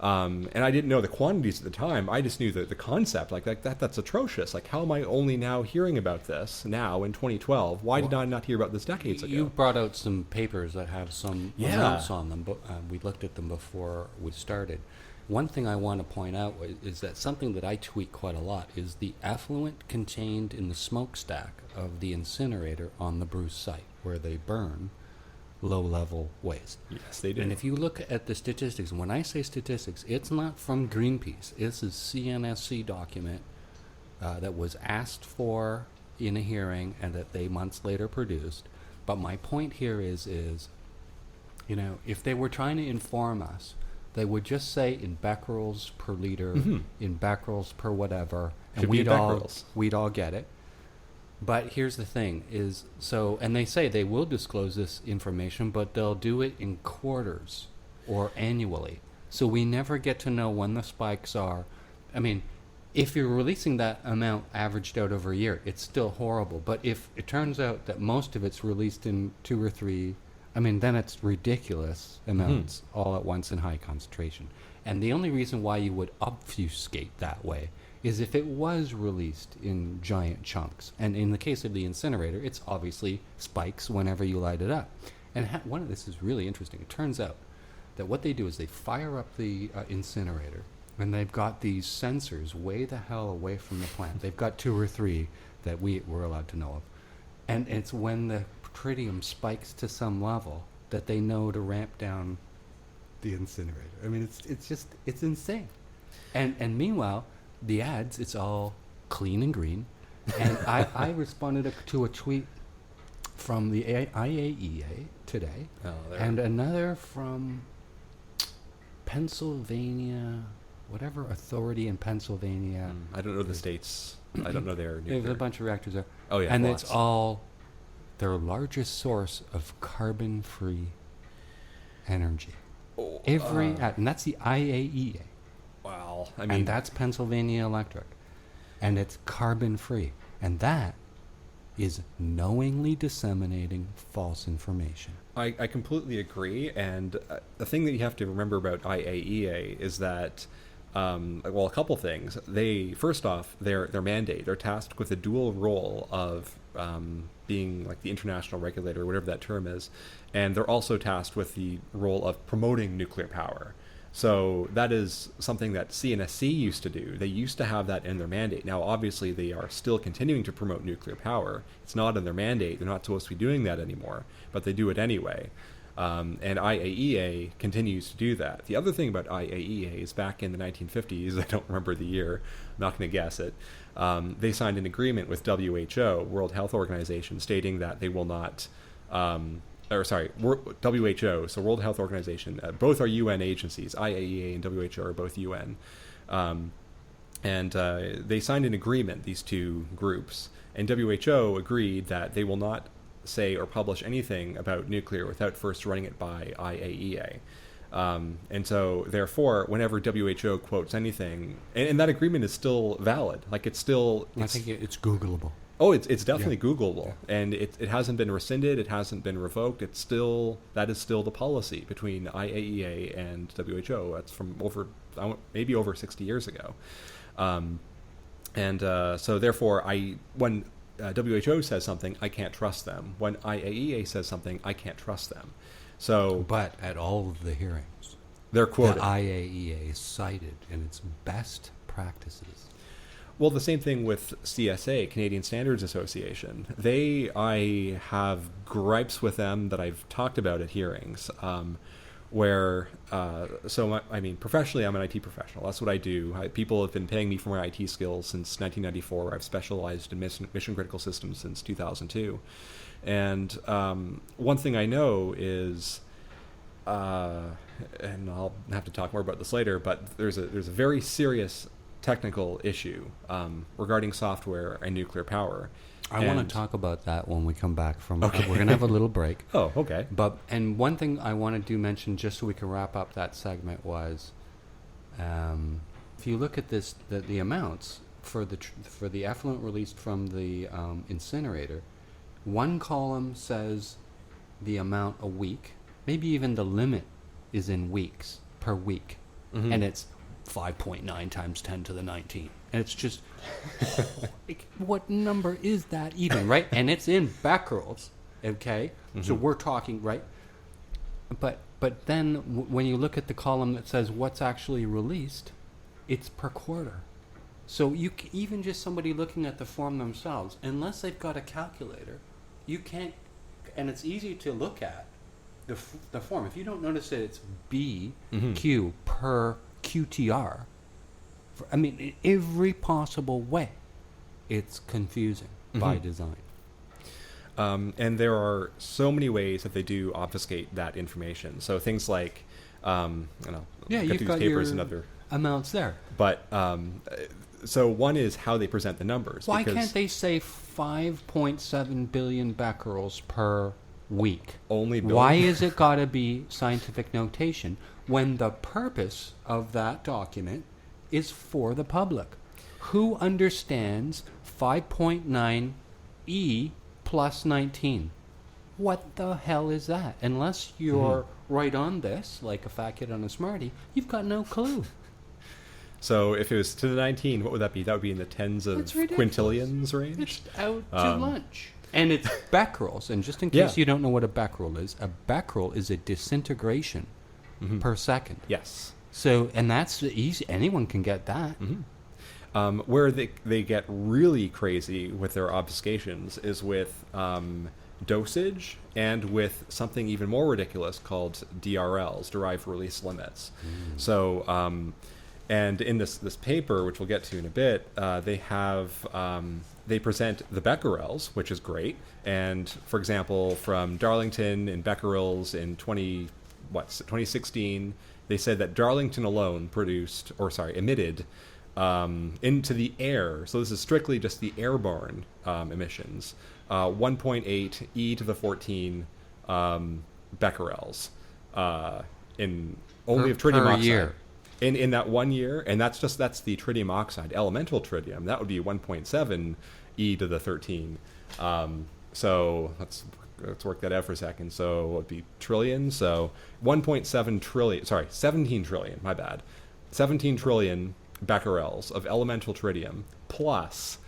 And I didn't know the quantities at the time. I just knew the concept. Like that's atrocious. Like, how am I only now hearing about this now in 2012? Why did I not hear about this decades ago? You brought out some papers that have some notes on them, but we looked at them before we started. One thing I want to point out is that something that I tweet quite a lot is the effluent contained in the smokestack of the incinerator on the Bruce site, where they burn low-level waste. Yes, they do. And if you look at the statistics, when I say statistics, it's not from Greenpeace. This is CNSC document that was asked for in a hearing and that they months later produced. But my point here is, you know, if they were trying to inform us, they would just say in becquerels per liter, in becquerels per whatever, and we'd all get it. But here's the thing and they say they will disclose this information, but they'll do it in quarters or annually. So we never get to know when the spikes are. I mean, if you're releasing that amount averaged out over a year, it's still horrible. But if it turns out that most of it's released in 2 or 3, I mean, then it's ridiculous amounts all at once in high concentration. And the only reason why you would obfuscate that way is if it was released in giant chunks. And in the case of the incinerator, it's obviously spikes whenever you light it up. And one of this is really interesting. It turns out that what they do is they fire up the incinerator, and they've got these sensors way the hell away from the plant. They've got 2 or 3 that we're allowed to know of. And it's when the tritium spikes to some level that they know to ramp down the incinerator. I mean, it's insane. And meanwhile, the ads, it's all clean and green. And I responded to a tweet from the IAEA today, and another from Pennsylvania, whatever authority in Pennsylvania. I don't know the states. I don't know their nuclear. There's a bunch of reactors there. Oh, yeah. And lots. It's all their largest source of carbon-free energy. And that's the IAEA. Wow. I mean, and that's Pennsylvania Electric. And it's carbon-free. And that is knowingly disseminating false information. I completely agree. And the thing that you have to remember about IAEA is that, a couple things. First off, their mandate, they're tasked with a dual role of being like the international regulator, whatever that term is. And they're also tasked with the role of promoting nuclear power. So that is something that CNSC used to do. They used to have that in their mandate. Now, obviously, they are still continuing to promote nuclear power. It's not in their mandate. They're not supposed to be doing that anymore, but they do it anyway. And IAEA continues to do that. The other thing about IAEA is back in the 1950s, I don't remember the year, I'm not going to guess it, they signed an agreement with WHO, World Health Organization, stating that they will not... WHO, so World Health Organization, both are UN agencies. IAEA and WHO are both UN. And they signed an agreement, these two groups, and WHO agreed that they will not say or publish anything about nuclear without first running it by IAEA. And so, therefore, whenever WHO quotes anything, and that agreement is still valid, like I think it's Googleable. Oh, it's definitely Googleable, and it hasn't been rescinded, it hasn't been revoked. That is still the policy between IAEA and WHO. That's from maybe over 60 years ago, so therefore, when WHO says something, I can't trust them. When IAEA says something, I can't trust them. So, but at all of the hearings, they're quoted. The IAEA is cited in its best practices. Well, the same thing with CSA, Canadian Standards Association. I have gripes with them that I've talked about at hearings, professionally, I'm an IT professional. That's what I do. People have been paying me for my IT skills since 1994. I've specialized in mission-critical systems since 2002. And one thing I know is, and I'll have to talk more about this later, but there's a very serious technical issue regarding software and nuclear power. I want to talk about that when we come back from. Okay. We're going to have a little break. Oh, okay. And one thing I wanted to mention, just so we can wrap up that segment, was if you look at this, the amounts for the effluent released from the incinerator, one column says the amount a week, maybe even the limit is in weeks per week, and it's 5.9 times 10 to the 19. And it's just, what number is that even, right? And it's in becquerels, okay? So we're talking, right? But then when you look at the column that says what's actually released, it's per quarter. So even just somebody looking at the form themselves, unless they've got a calculator, you can't, and it's easy to look at the form. If you don't notice that it's BQ per QTR, in every possible way, it's confusing by design. And there are so many ways that they do obfuscate that information. So things like, you've got your amounts there. But so one is how they present the numbers. Why can't they say 5.7 billion becquerels per week? Only billion? Why is it got to be scientific notation when the purpose of that document is for the public? Who understands 5.9 E plus 19? What the hell is that? Unless you're right on this, like a fat kid on a Smartie, you've got no clue. So if it was to the 19, what would that be? That would be in the tens of quintillions range? It's out to lunch. And it's becquerels. And just in case you don't know what a becquerel is a disintegration per second. Yes. So, and that's easy. Anyone can get that. Where they get really crazy with their obfuscations is with dosage and with something even more ridiculous called DRLs, derived release limits. So, and in this paper, which we'll get to in a bit, they present the becquerels, which is great. And for example, from Darlington in becquerels in 2016. They said that Darlington alone emitted into the air, so this is strictly just the airborne emissions, 1.8 E to the 14 becquerels in only of tritium oxide. Year. In that 1 year, and that's the tritium oxide, elemental tritium. That would be 1.7 E to the 13. So let's work that out for a second. So it would be trillion. So 17 trillion, my bad. 17 trillion becquerels of elemental tritium plus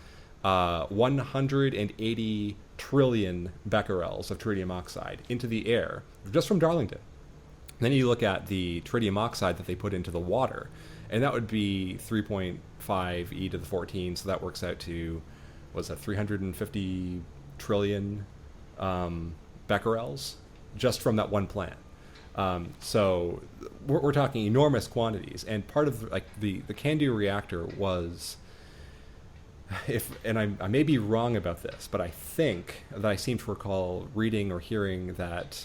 180 trillion becquerels of tritium oxide into the air just from Darlington. Then you look at the tritium oxide that they put into the water, and that would be 3.5 E to the 14, so that works out to, 350 trillion becquerels just from that one plant. So we're talking enormous quantities, and part of the CANDU reactor was, I may be wrong about this, but I think that I seem to recall reading or hearing that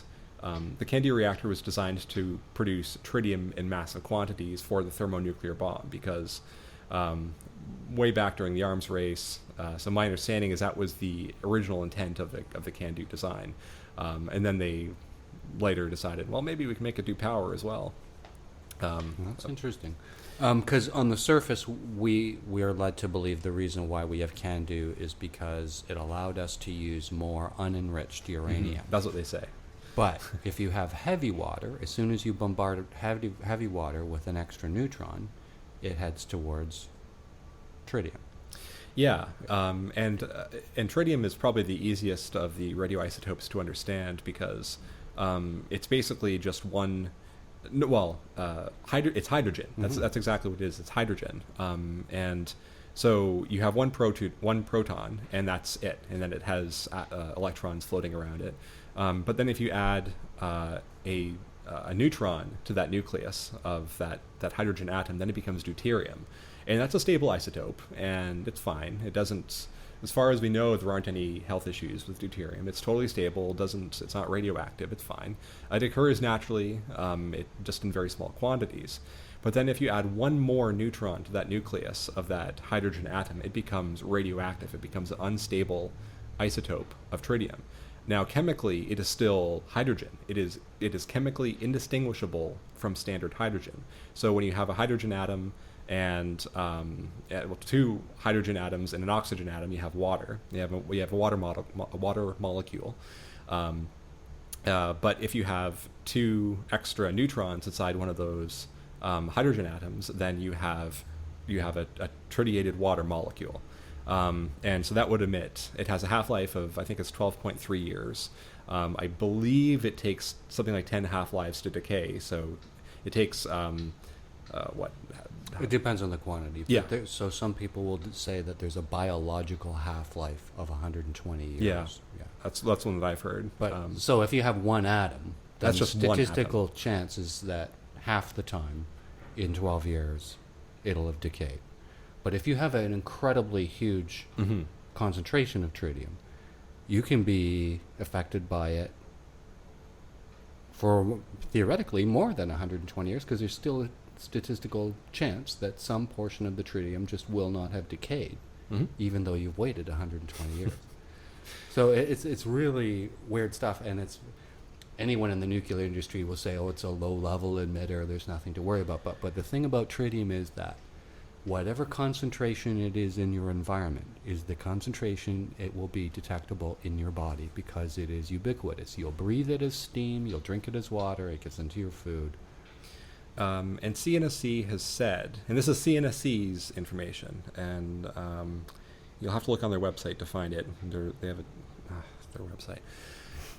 the CANDU reactor was designed to produce tritium in massive quantities for the thermonuclear bomb, because way back during the arms race, so my understanding is that was the original intent of the CANDU design, and then they later decided, well, maybe we can make it do power as well. That's interesting. Because on the surface, we are led to believe the reason why we have CANDU is because it allowed us to use more unenriched uranium. That's what they say. But if you have heavy water, as soon as you bombard heavy water with an extra neutron, it heads towards tritium. Yeah, and tritium is probably the easiest of the radioisotopes to understand because it's basically just one. It's hydrogen. That's exactly what it is. It's hydrogen, and so you have one proton, and that's it. And then it has electrons floating around it. But then if you add a neutron to that nucleus of that hydrogen atom, then it becomes deuterium. And that's a stable isotope, and it's fine. It doesn't, as far as we know, there aren't any health issues with deuterium. It's totally stable. It's not radioactive. It's fine. It occurs naturally, just in very small quantities. But then if you add one more neutron to that nucleus of that hydrogen atom, it becomes radioactive. It becomes an unstable isotope of tritium. Now, chemically, it is still hydrogen. It is chemically indistinguishable from standard hydrogen. So when you have a hydrogen atom and two hydrogen atoms and an oxygen atom, you have water. We have a water molecule. But if you have two extra neutrons inside one of those hydrogen atoms, then you have a tritiated water molecule. And so that would emit. It has a half-life of, I think it's 12.3 years. I believe it takes something like 10 half-lives to decay. So it takes what? It depends on the quantity. Yeah. So some people will say that there's a biological half-life of 120 years. Yeah. That's one that I've heard. But so if you have one atom, then that's the just one statistical chance is that half the time, in 12 years, it'll have decayed. But if you have an incredibly huge concentration of tritium, you can be affected by it for theoretically more than 120 years because there's still a statistical chance that some portion of the tritium just will not have decayed, even though you've waited 120 years. So it's really weird stuff, and it's anyone in the nuclear industry will say, oh, it's a low-level emitter, there's nothing to worry about. But the thing about tritium is that whatever concentration it is in your environment is the concentration it will be detectable in your body because it is ubiquitous. You'll breathe it as steam, you'll drink it as water, it gets into your food. And CNSC has said, and this is CNSC's information, and you'll have to look on their website to find it. They have their website.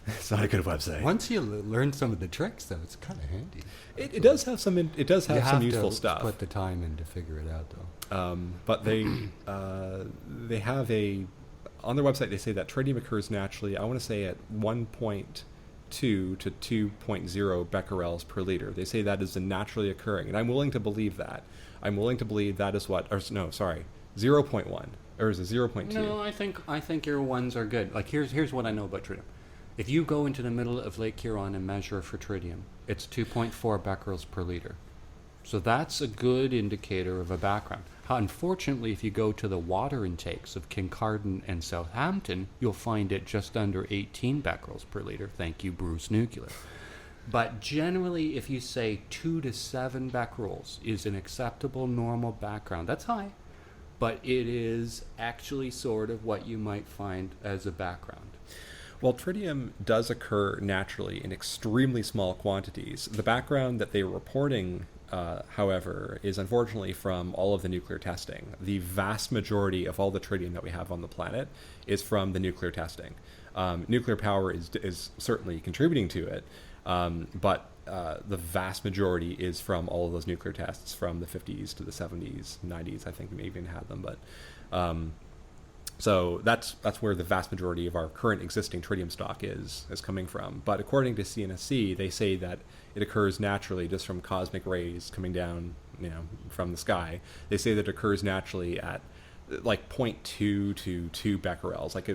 It's not a good website. Once you learn some of the tricks, though, it's kind of handy. It does have some. It does have some useful stuff. Put the time in to figure it out, though. But they have on their website. They say that tritium occurs naturally. I want to say at 1.2 to 2.0 becquerels per liter. They say that is a naturally occurring, and I'm willing to believe that. I'm willing to believe that is what. Or no, sorry, 0.1 or is it 0.2? No, I think your ones are good. Like here's what I know about tritium. If you go into the middle of Lake Huron and measure for tritium, it's 2.4 becquerels per liter. So that's a good indicator of a background. Unfortunately, if you go to the water intakes of Kincardine and Southampton, you'll find it just under 18 becquerels per liter. Thank you, Bruce Nuclear. But generally, if you say 2 to 7 becquerels is an acceptable normal background, that's high. But it is actually sort of what you might find as a background. Well, tritium does occur naturally in extremely small quantities. The background that they're reporting, however, is unfortunately from all of the nuclear testing. The vast majority of all the tritium that we have on the planet is from the nuclear testing. Nuclear power is certainly contributing to it, but the vast majority is from all of those nuclear tests from the 50s to the 70s, 90s. I think we may even had them, but so that's where the vast majority of our current existing tritium stock is coming from. But according to CNSC, they say that it occurs naturally just from cosmic rays coming down, from the sky. They say that it occurs naturally at like 0.2 to 2 becquerels. Like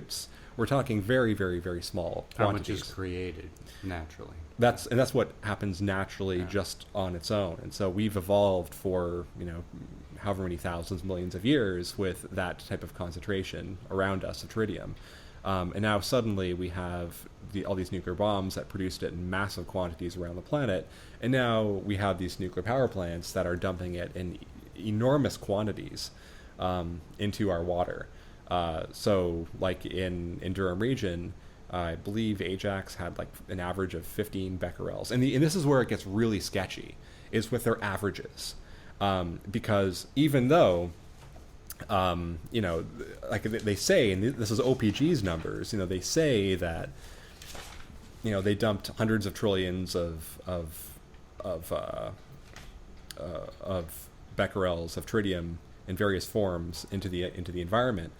we're talking very, very, very small quantities. How much is created naturally? That's what happens naturally just on its own. And so we've evolved for, however many thousands, millions of years with that type of concentration around us of tritium. And now suddenly we have all these nuclear bombs that produced it in massive quantities around the planet. And now we have these nuclear power plants that are dumping it in enormous quantities into our water. So like in Durham region, I believe Ajax had like an average of 15 becquerels. And this is where it gets really sketchy, is with their averages. Because even though like they say, and this is OPG's numbers, they say that, they dumped hundreds of trillions of becquerels of tritium in various forms into the environment.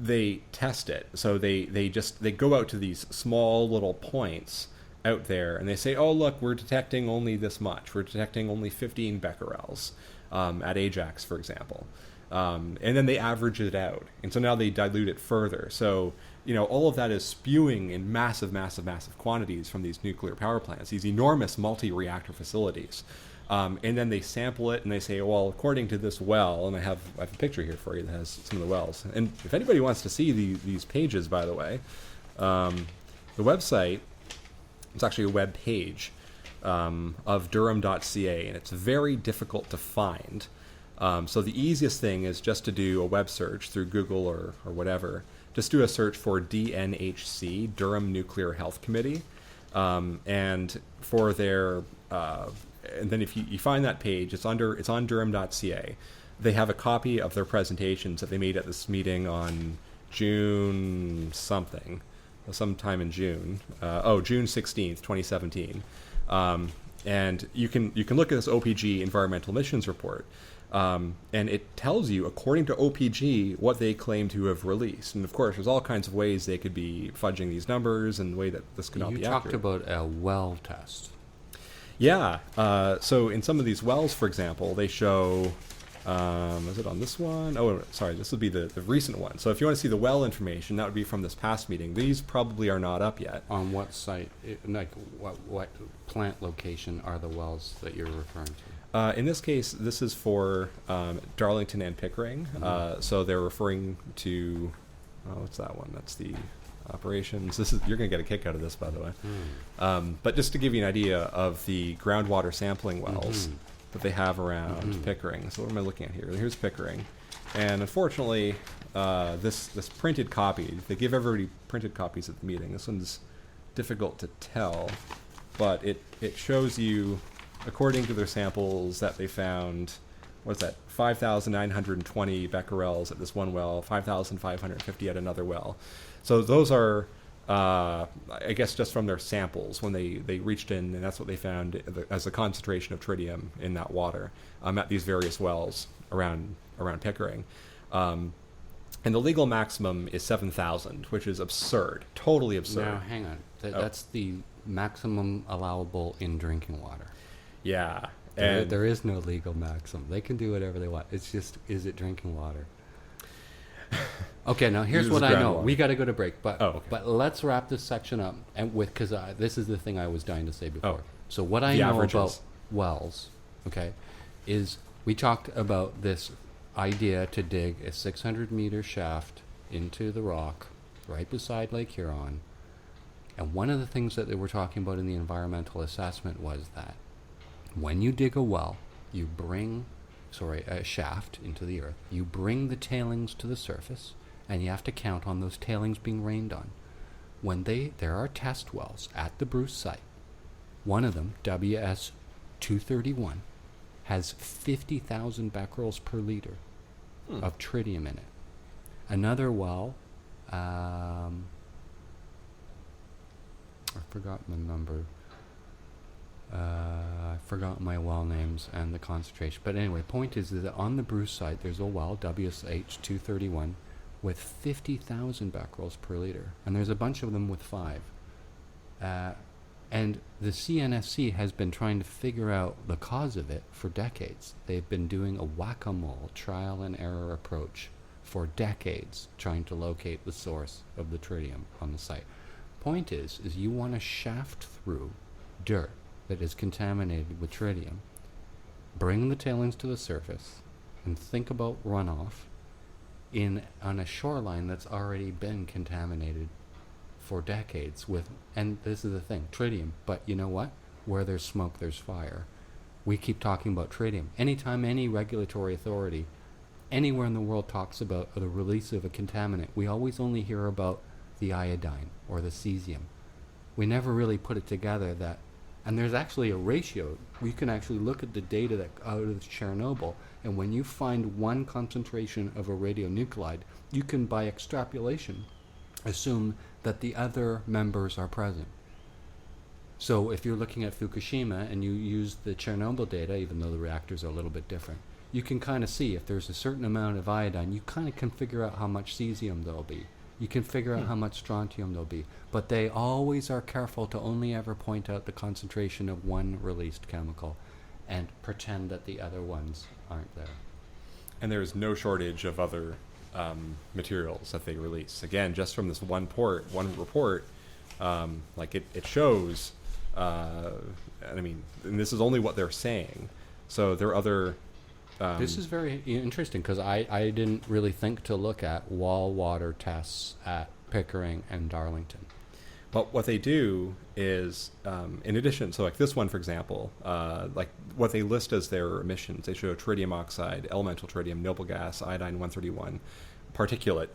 They test it, so they go out to these small little points out there, and they say, oh look, we're detecting only this much. We're detecting only 15 becquerels at Ajax, for example. And then they average it out. And so now they dilute it further. So, all of that is spewing in massive, massive, massive quantities from these nuclear power plants, these enormous multi-reactor facilities. And then they sample it and they say, well, according to this well, and I have a picture here for you that has some of the wells. And if anybody wants to see these pages, by the way, the website, it's actually a web page of Durham.ca, and it's very difficult to find. So the easiest thing is just to do a web search through Google or whatever. Just do a search for DNHC, Durham Nuclear Health Committee, and for their and then if you find that page, it's on Durham.ca. They have a copy of their presentations that they made at this meeting on June something, sometime in June. June 16th, 2017. And you can look at this OPG environmental emissions report. And it tells you, according to OPG, what they claim to have released. And of course, there's all kinds of ways they could be fudging these numbers and the way that this could not be accurate. You talked about a well test. Yeah. So in some of these wells, for example, they show... is it on this one? Oh, sorry, this would be the recent one. So if you want to see the well information, that would be from this past meeting. These probably are not up yet. On what site? What plant location are the wells that you're referring to? In this case, this is for Darlington and Pickering. Mm-hmm. So they're referring to, what's that one? That's the operations. You're going to get a kick out of this, by the way. But just to give you an idea of the groundwater sampling wells that they have around Pickering. So what am I looking at here? Here's Pickering. And unfortunately, this printed copy, they give everybody printed copies at the meeting. This one's difficult to tell, but it shows you, according to their samples, that they found, what's that, 5,920 becquerels at this one well, 5,550 at another well. So those are, I guess, just from their samples when they reached in, and that's what they found as a concentration of tritium in that water at these various wells around Pickering. And the legal maximum is 7,000, which is absurd, totally absurd. Now, hang on. That's the maximum allowable in drinking water. Yeah. There is no legal maximum. They can do whatever they want. It's just, is it drinking water? Okay, now here's what I know. We got to go to break, but let's wrap this section up because this is the thing I was dying to say before. So what I know about wells, okay, is we talked about this idea to dig a 600-meter shaft into the rock right beside Lake Huron, and one of the things that they were talking about in the environmental assessment was that when you dig a well, you bring a shaft into the earth, you bring the tailings to the surface, and you have to count on those tailings being rained on. When there are test wells at the Bruce site, one of them, WS-231, has 50,000 becquerels per liter of tritium in it. Another well, I forgot the number. I forgot my well names and the concentration. But anyway, point is that on the Bruce site, there's a well, WSH-231, with 50,000 becquerels per liter. And there's a bunch of them with 5. And the CNSC has been trying to figure out the cause of it for decades. They've been doing a whack-a-mole trial and error approach for decades, trying to locate the source of the tritium on the site. Point is you want to shaft through dirt that is contaminated with tritium, bring the tailings to the surface, and think about runoff on a shoreline that's already been contaminated for decades with, and this is the thing, tritium. But you know what? Where there's smoke, there's fire. We keep talking about tritium. Anytime any regulatory authority anywhere in the world talks about the release of a contaminant, we always only hear about the iodine or the cesium. We never really put it together that And there's actually a ratio. You can actually look at the data that out of Chernobyl, and when you find one concentration of a radionuclide, you can, by extrapolation, assume that the other members are present. So if you're looking at Fukushima and you use the Chernobyl data, even though the reactors are a little bit different, you can kind of see if there's a certain amount of iodine, you kind of can figure out how much cesium there'll be. You can figure out how much strontium there'll be. But they always are careful to only ever point out the concentration of one released chemical and pretend that the other ones aren't there. And there's no shortage of other materials that they release. Again, just from this one report, like it shows, and I mean, and this is only what they're saying. So there are other... this is very interesting because I didn't really think to look at wall water tests at Pickering and Darlington. But what they do is, in addition, so like this one, for example, like what they list as their emissions, they show tritium oxide, elemental tritium, noble gas, iodine-131, particulate,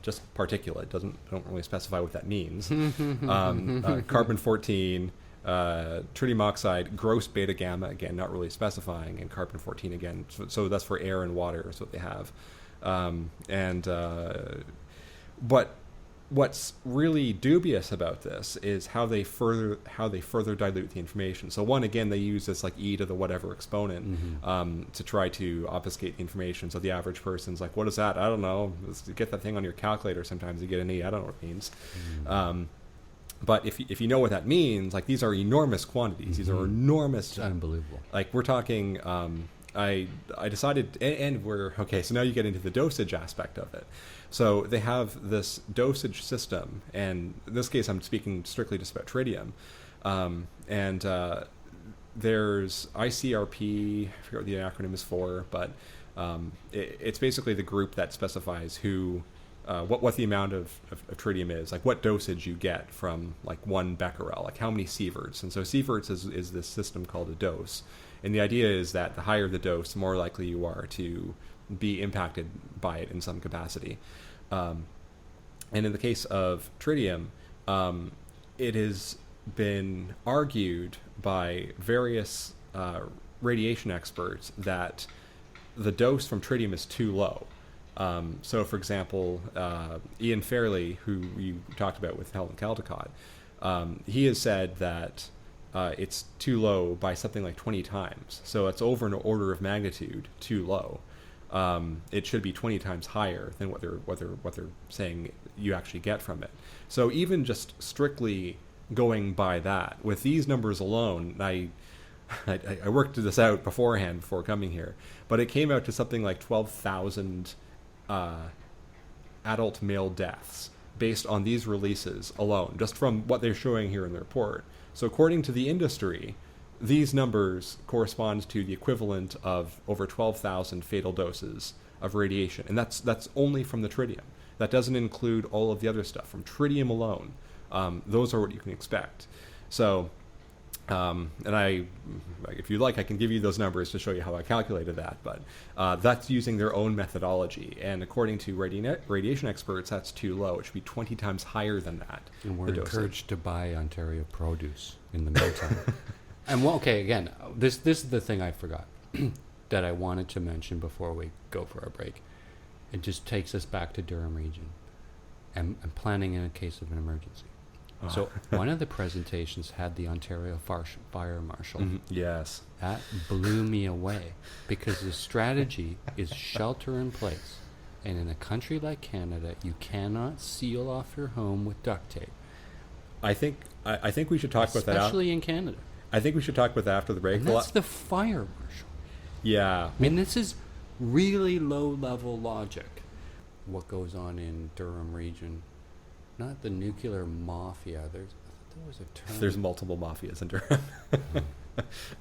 don't really specify what that means, carbon-14, tritium oxide, gross beta gamma, again, not really specifying, and carbon-14 again. So that's for air and water is what they have. But what's really dubious about this is how they further dilute the information. So one, again, they use this like e to the whatever exponent to try to obfuscate the information. So the average person's like, what is that? I don't know. Let's get that thing on your calculator. Sometimes you get an e. I don't know what it means. But if you know what that means, like these are enormous quantities. These are enormous. It's unbelievable. Like we're talking. I decided, and we're okay. So now you get into the dosage aspect of it. So they have this dosage system, and in this case, I'm speaking strictly just about tritium. There's ICRP. I forget what the acronym is for, but it's basically the group that specifies who. What the amount of tritium is, like what dosage you get from like 1 becquerel, like how many sieverts. And so sieverts is this system called a dose. And the idea is that the higher the dose, the more likely you are to be impacted by it in some capacity. And in the case of tritium, it has been argued by various radiation experts that the dose from tritium is too low. So, for example, Ian Fairley, who you talked about with Helen Caldecott, he has said that it's too low by something like 20 times. So it's over an order of magnitude too low. It should be 20 times higher than what they're saying you actually get from it. So even just strictly going by that, with these numbers alone, I worked this out beforehand before coming here, but it came out to something like 12,000 adult male deaths based on these releases alone, just from what they're showing here in the report. So according to the industry, these numbers correspond to the equivalent of over 12,000 fatal doses of radiation. And that's only from the tritium. That doesn't include all of the other stuff. From tritium alone, those are what you can expect. So, if you like, I can give you those numbers to show you how I calculated that. But that's using their own methodology. And according to radiation experts, that's too low. It should be 20 times higher than that. And we're encouraged to buy Ontario produce in the meantime. And again, this is the thing I forgot that I wanted to mention before we go for our break. It just takes us back to Durham Region and planning in a case of an emergency. Oh. So one of the presentations had the Ontario Fire Marshal. Yes. That blew me away because the strategy is shelter in place. And in a country like Canada, you cannot seal off your home with duct tape. I think we should talk about that. Especially in Canada. I think we should talk about that after the break. And that's the fire marshal. Yeah. I mean, this is really low-level logic. What goes on in Durham Region? Not the nuclear mafia. I thought there was a term. There's multiple mafias in Durham.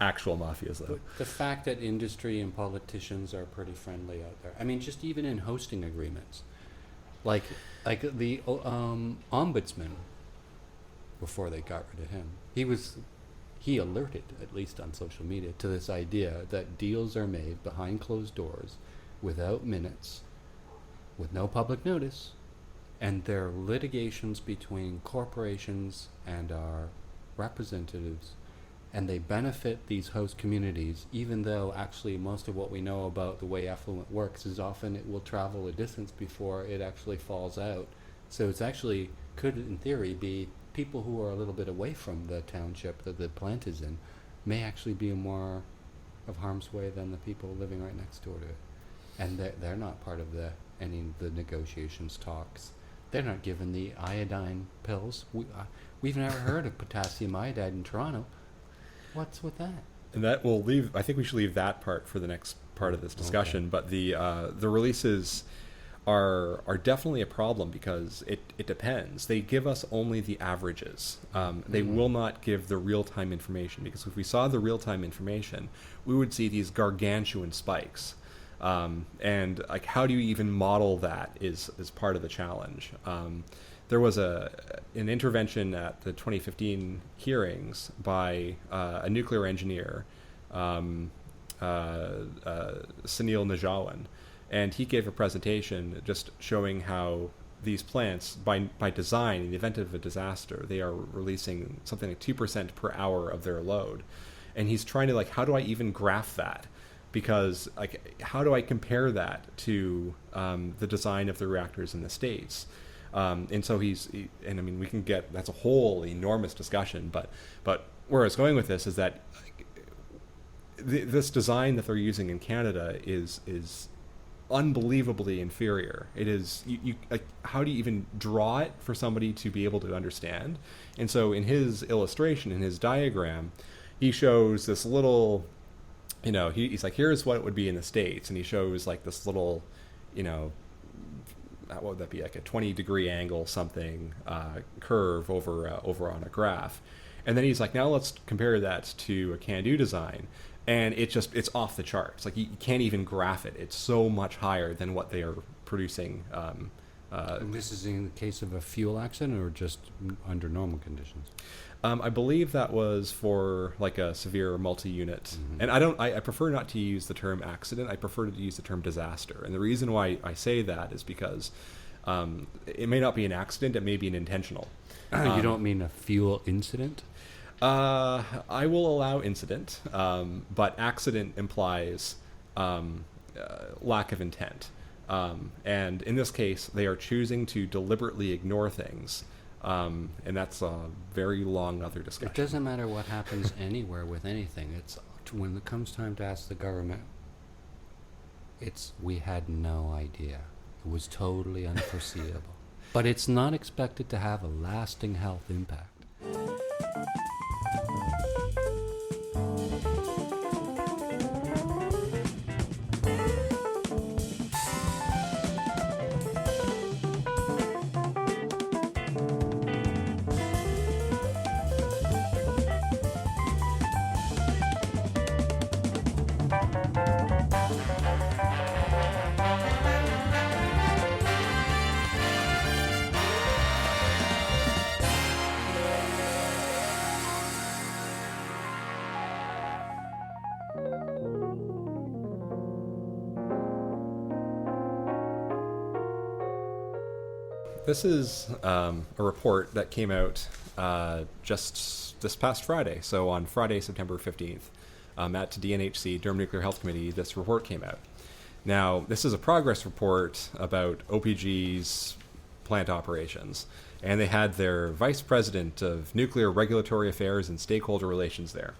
Actual mafias, though. But the fact that industry and politicians are pretty friendly out there. I mean, just even in hosting agreements. Like the ombudsman, before they got rid of him, he alerted, at least on social media, to this idea that deals are made behind closed doors, without minutes, with no public notice, and there are litigations between corporations and our representatives, and they benefit these host communities, even though actually most of what we know about the way effluent works is often it will travel a distance before it actually falls out. So it's actually could, in theory, be people who are a little bit away from the township that the plant is in may actually be more of harm's way than the people living right next door to it. And they're not part of any of the negotiations, talks. They're not given the iodine pills. We've never heard of potassium iodide in Toronto. What's with that? And that will leave. I think we should leave that part for the next part of this discussion. Okay. But the releases are definitely a problem because it depends. They give us only the averages. They will not give the real-time information, because if we saw the real-time information, we would see these gargantuan spikes. And like, how do you even model that is part of the challenge. There was an intervention at the 2015 hearings by a nuclear engineer, Sunil Najawan, and he gave a presentation just showing how these plants, by design, in the event of a disaster, they are releasing something like 2% per hour of their load. And he's trying to, like, how do I even graph that? Because, like, how do I compare that to the design of the reactors in the States? And so and I mean, we can get, that's a whole enormous discussion, but where I was going with this is that this design that they're using in Canada is unbelievably inferior. It is, like, how do you even draw it for somebody to be able to understand? And so in his illustration, in his diagram, he shows this little, he's like, here's what it would be in the States, and he shows like this little, what would that be, like a 20-degree angle something curve over on a graph. And then he's like, now let's compare that to a CANDU design. And it's off the charts. Like, you can't even graph it. It's so much higher than what they are producing. And this is in the case of a fuel accident or just under normal conditions? I believe that was for like a severe multi-unit. Mm-hmm. And I prefer not to use the term accident. I prefer to use the term disaster. And the reason why I say that is because it may not be an accident. It may be an intentional. You don't mean a fuel incident? I will allow incident, but accident implies lack of intent. And in this case, they are choosing to deliberately ignore things. And that's a very long other discussion. It doesn't matter what happens anywhere with anything. It's when it comes time to ask the government, we had no idea. It was totally unforeseeable. But it's not expected to have a lasting health impact. This is a report that came out just this past Friday. So on Friday, September 15th, at DNHC, Durham Nuclear Health Committee, this report came out. Now, this is a progress report about OPG's plant operations. And they had their Vice President of Nuclear Regulatory Affairs and Stakeholder Relations there.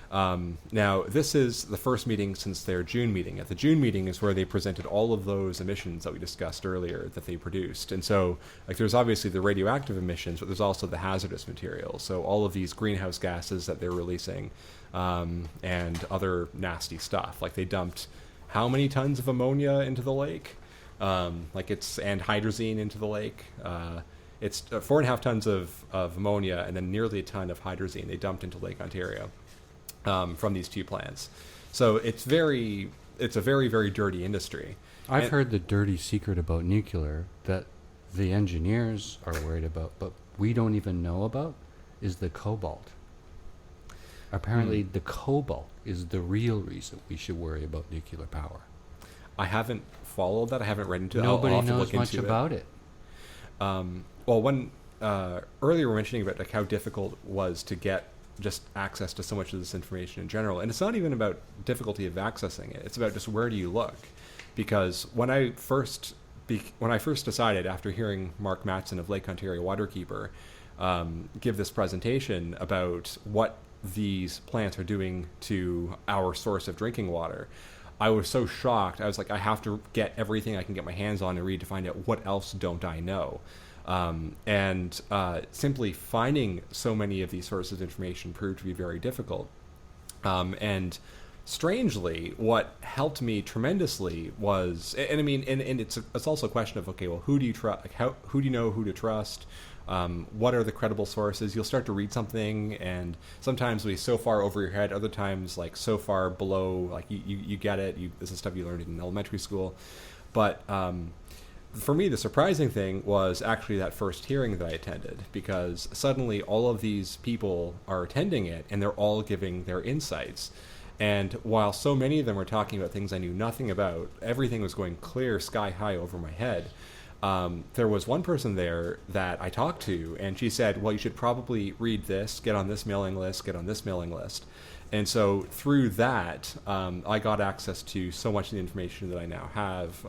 Now, this is the first meeting since their June meeting. At the June meeting is where they presented all of those emissions that we discussed earlier that they produced. And so, like, there's obviously the radioactive emissions, but there's also the hazardous materials. So all of these greenhouse gases that they're releasing, and other nasty stuff. Like, they dumped how many tons of ammonia into the lake? And hydrazine into the lake. It's 4.5 tons of ammonia and then nearly a ton of hydrazine they dumped into Lake Ontario. From these two plants. So it's a very, very dirty industry. I've heard the dirty secret about nuclear that the engineers are worried about, but we don't even know about, is the cobalt. Apparently the cobalt is the real reason we should worry about nuclear power. I haven't followed that. I haven't read into it. Nobody knows much about it. Well, earlier we were mentioning about like how difficult it was to get just access to so much of this information in general. And it's not even about difficulty of accessing it. It's about just where do you look? Because when I first decided, after hearing Mark Matson of Lake Ontario Waterkeeper give this presentation about what these plants are doing to our source of drinking water, I was so shocked. I was like, I have to get everything I can get my hands on and read to find out what else don't I know. And simply finding so many of these sources of information proved to be very difficult. And strangely, what helped me tremendously was, and I mean, and it's also a question of, okay, well, who do you trust? Like, who do you know who to trust? What are the credible sources? You'll start to read something, and sometimes it'll be so far over your head. Other times, like so far below, like you get it. This is stuff you learned in elementary school. But for me, the surprising thing was actually that first hearing that I attended, because suddenly all of these people are attending it, and they're all giving their insights. And while so many of them were talking about things I knew nothing about, everything was going clear, sky high over my head. There was one person there that I talked to, and she said, well, you should probably read this, get on this mailing list, get on this mailing list. And so through that, I got access to so much of the information that I now have.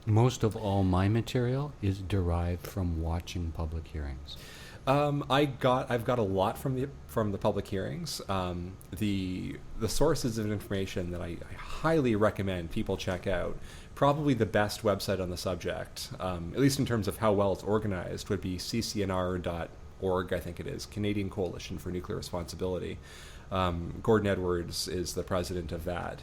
Most of all my material is derived from watching public hearings. I've got a lot from the public hearings. The sources of information that I highly recommend people check out, probably the best website on the subject, at least in terms of how well it's organized, would be ccnr.org, I think it is, Canadian Coalition for Nuclear Responsibility. Gordon Edwards is the president of that.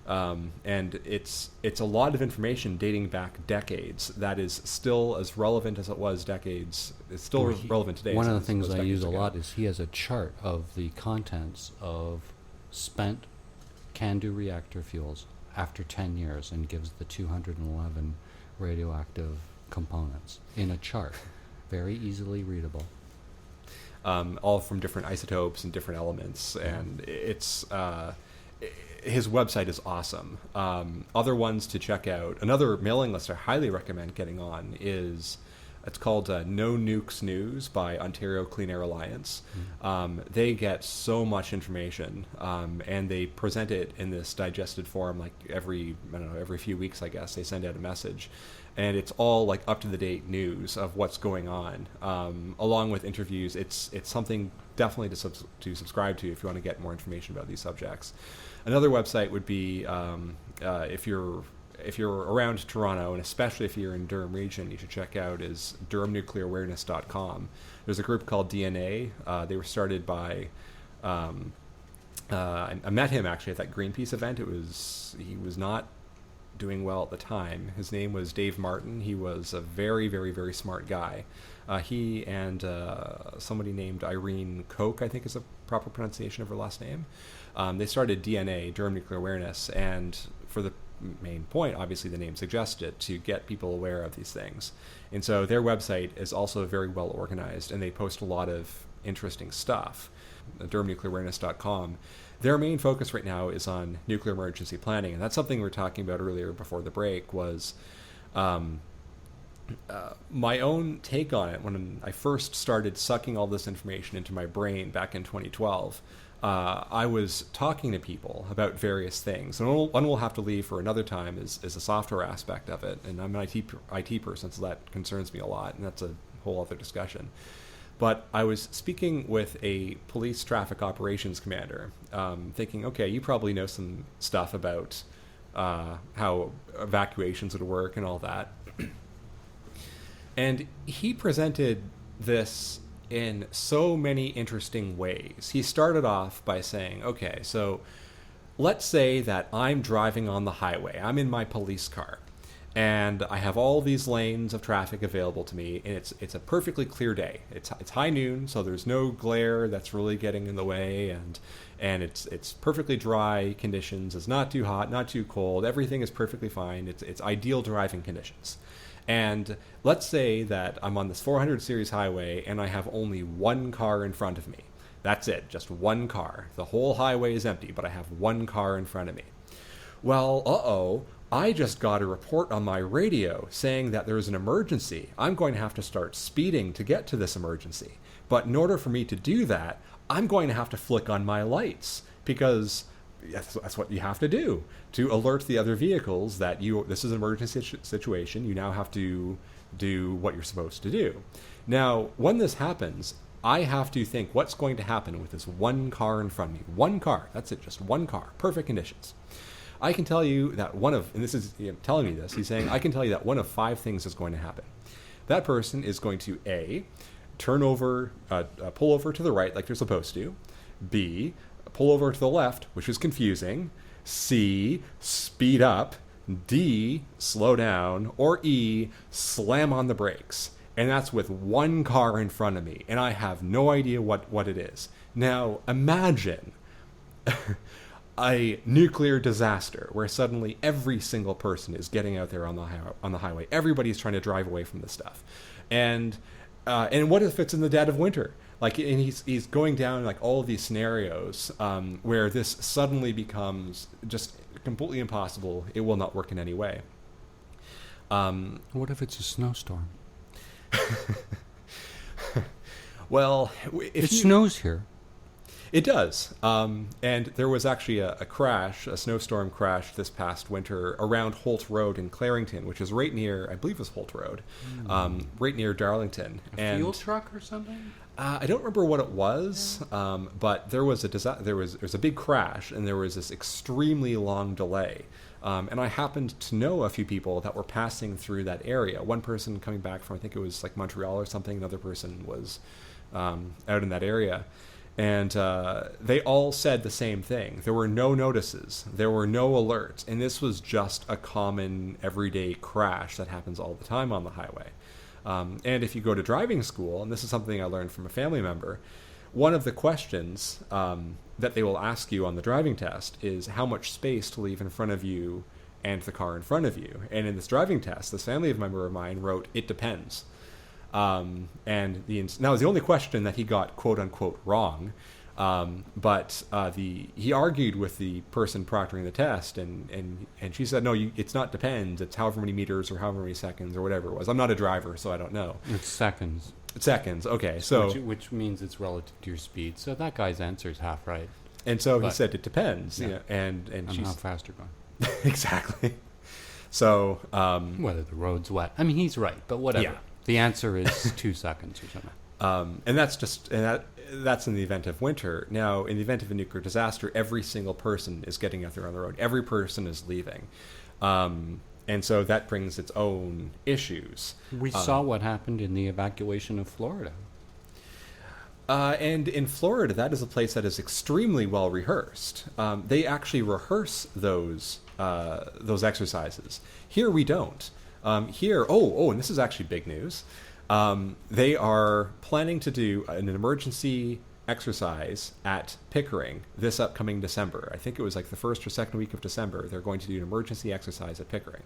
And it's a lot of information dating back decades that is still as relevant as it was decades. It's still relevant today. One of the things I use a lot is he has a chart of the contents of spent CANDU reactor fuels after 10 years and gives the 211 radioactive components in a chart. Very easily readable. All from different isotopes and different elements. And it's... his website is awesome. Other ones to check out, another mailing list I highly recommend getting on is, it's called No Nukes News by Ontario Clean Air Alliance. They get so much information, and they present it in this digested form, like every few weeks, I guess. They send out a message. And it's all like up-to-the-date news of what's going on, along with interviews. It's something definitely to subscribe to if you want to get more information about these subjects. Another website would be, if you're around Toronto, and especially if you're in Durham region, you should check out, is DurhamNuclearAwareness.com. There's a group called DNA. They were started by, I met him actually at that Greenpeace event. He was not doing well at the time. His name was Dave Martin. He was a very, very, very smart guy. He and somebody named Irene Koch, I think is the proper pronunciation of her last name. They started DNA, Durham Nuclear Awareness, and for the main point, obviously the name suggests it, to get people aware of these things. And so their website is also very well organized, and they post a lot of interesting stuff. DurhamNuclearAwareness.com. Their main focus right now is on nuclear emergency planning, and that's something we were talking about earlier before the break, was my own take on it. When I first started sucking all this information into my brain back in 2012, I was talking to people about various things, and one we'll have to leave for another time is the software aspect of it, and I'm an IT person, so that concerns me a lot, and that's a whole other discussion. But I was speaking with a police traffic operations commander, thinking, okay, you probably know some stuff about how evacuations would work and all that. And he presented this in so many interesting ways. He started off by saying, okay, so let's say that I'm driving on the highway. I'm in my police car, and I have all these lanes of traffic available to me, and it's a perfectly clear day. It's high noon, so there's no glare that's really getting in the way, and it's perfectly dry conditions. It's not too hot, not too cold. Everything is perfectly fine. It's ideal driving conditions. And let's say that I'm on this 400 series highway and I have only one car in front of me. That's it, just one car. The whole highway is empty, but I have one car in front of me. Well, I just got a report on my radio saying that there's an emergency. I'm going to have to start speeding to get to this emergency. But in order for me to do that, I'm going to have to flick on my lights because that's what you have to do to alert the other vehicles that this is an emergency situation. You now have to do what you're supposed to do. Now, when this happens, I have to think what's going to happen with this one car in front of me. One car. That's it. Just one car. Perfect conditions. I can tell you that and this is telling me this, he's saying, I can tell you that one of 5 things is going to happen. That person is going to A, pull over to the right like they're supposed to. B, pull over to the left, which is confusing. C, speed up. D, slow down. Or E, slam on the brakes. And that's with one car in front of me, and I have no idea what it is. Now, imagine a nuclear disaster where suddenly every single person is getting out there on the highway. Everybody's trying to drive away from this stuff. And what if it's in the dead of winter? And he's going down like all of these scenarios where this suddenly becomes just completely impossible. It will not work in any way. What if it's a snowstorm? Well, it snows here. It does. And there was actually a snowstorm crash this past winter around Holt Road in Clarington, which is right near, I believe it was Holt Road, right near Darlington. A fuel truck or something? I don't remember what it was, but there was there was a big crash, and there was this extremely long delay. And I happened to know a few people that were passing through that area. One person coming back from, I think it was like Montreal or something. Another person was out in that area. And they all said the same thing. There were no notices. There were no alerts. And this was just a common everyday crash that happens all the time on the highway. And if you go to driving school, and this is something I learned from a family member, one of the questions that they will ask you on the driving test is how much space to leave in front of you and the car in front of you. And in this driving test, this family member of mine wrote, "It depends." And now the only question that he got quote unquote wrong, but he argued with the person proctoring the test, and she said, no, it's not depends, it's however many meters or however many seconds or whatever it was. I'm not a driver, so I don't know. It's seconds. Seconds, okay. So which means it's relative to your speed. So that guy's answer is half right. And so he said it depends, yeah. And she's how fast you're going. Exactly. So whether the road's wet. I mean, he's right, but whatever. Yeah. The answer is 2 seconds or something. And that's in the event of winter. Now, in the event of a nuclear disaster, every single person is getting out there on the road. Every person is leaving. And so that brings its own issues. We saw what happened in the evacuation of Florida. And in Florida, that is a place that is extremely well rehearsed. They actually rehearse those exercises. Here we don't. Here, and this is actually big news. They are planning to do an emergency exercise at Pickering this upcoming December. I think it was like the first or second week of December. They're going to do an emergency exercise at Pickering.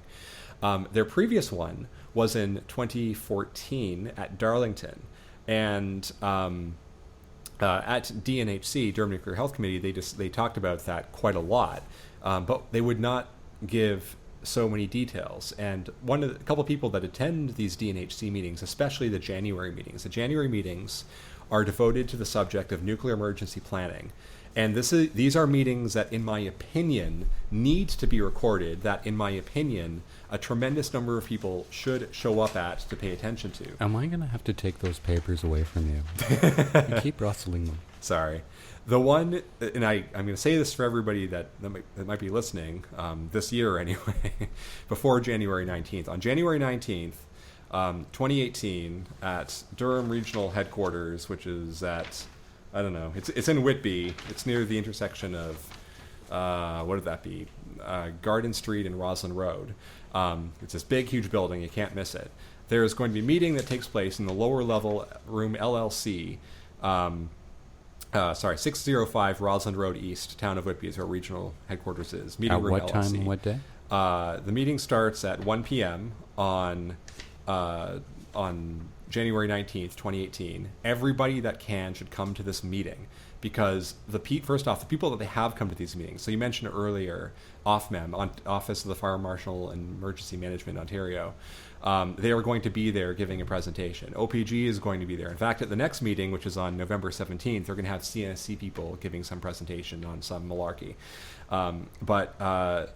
Their previous one was in 2014 at Darlington. And at DNHC, Durham Nuclear Health Committee, they talked about that quite a lot. But they would not give so many details. And a couple of people that attend these DNHC meetings, especially the January meetings are devoted to the subject of nuclear emergency planning. And these are meetings that, in my opinion, need to be recorded, that, in my opinion, a tremendous number of people should show up at to pay attention to. Am I going to have to take those papers away from you? You keep rustling them. Sorry. The one, and I'm going to say this for everybody that might be listening this year anyway, before January 19th. On January 19th, 2018, at Durham Regional Headquarters, which is at, I don't know, it's in Whitby. It's near the intersection of, what would that be? Garden Street and Roslyn Road. It's this big, huge building. You can't miss it. There is going to be a meeting that takes place in the lower level room LLC. 605 Roslyn Road East, Town of Whitby is where regional headquarters is. Meeting room what LLC. Time and what day? The meeting starts at 1 p.m. on January 19th, 2018. Everybody that can should come to this meeting because first off, the people that they have come to these meetings. So you mentioned earlier, OFMEM, Office of the Fire Marshal and Emergency Management, Ontario. They are going to be there giving a presentation. OPG is going to be there. In fact, at the next meeting, which is on November 17th, they're going to have CNSC people giving some presentation on some malarkey. But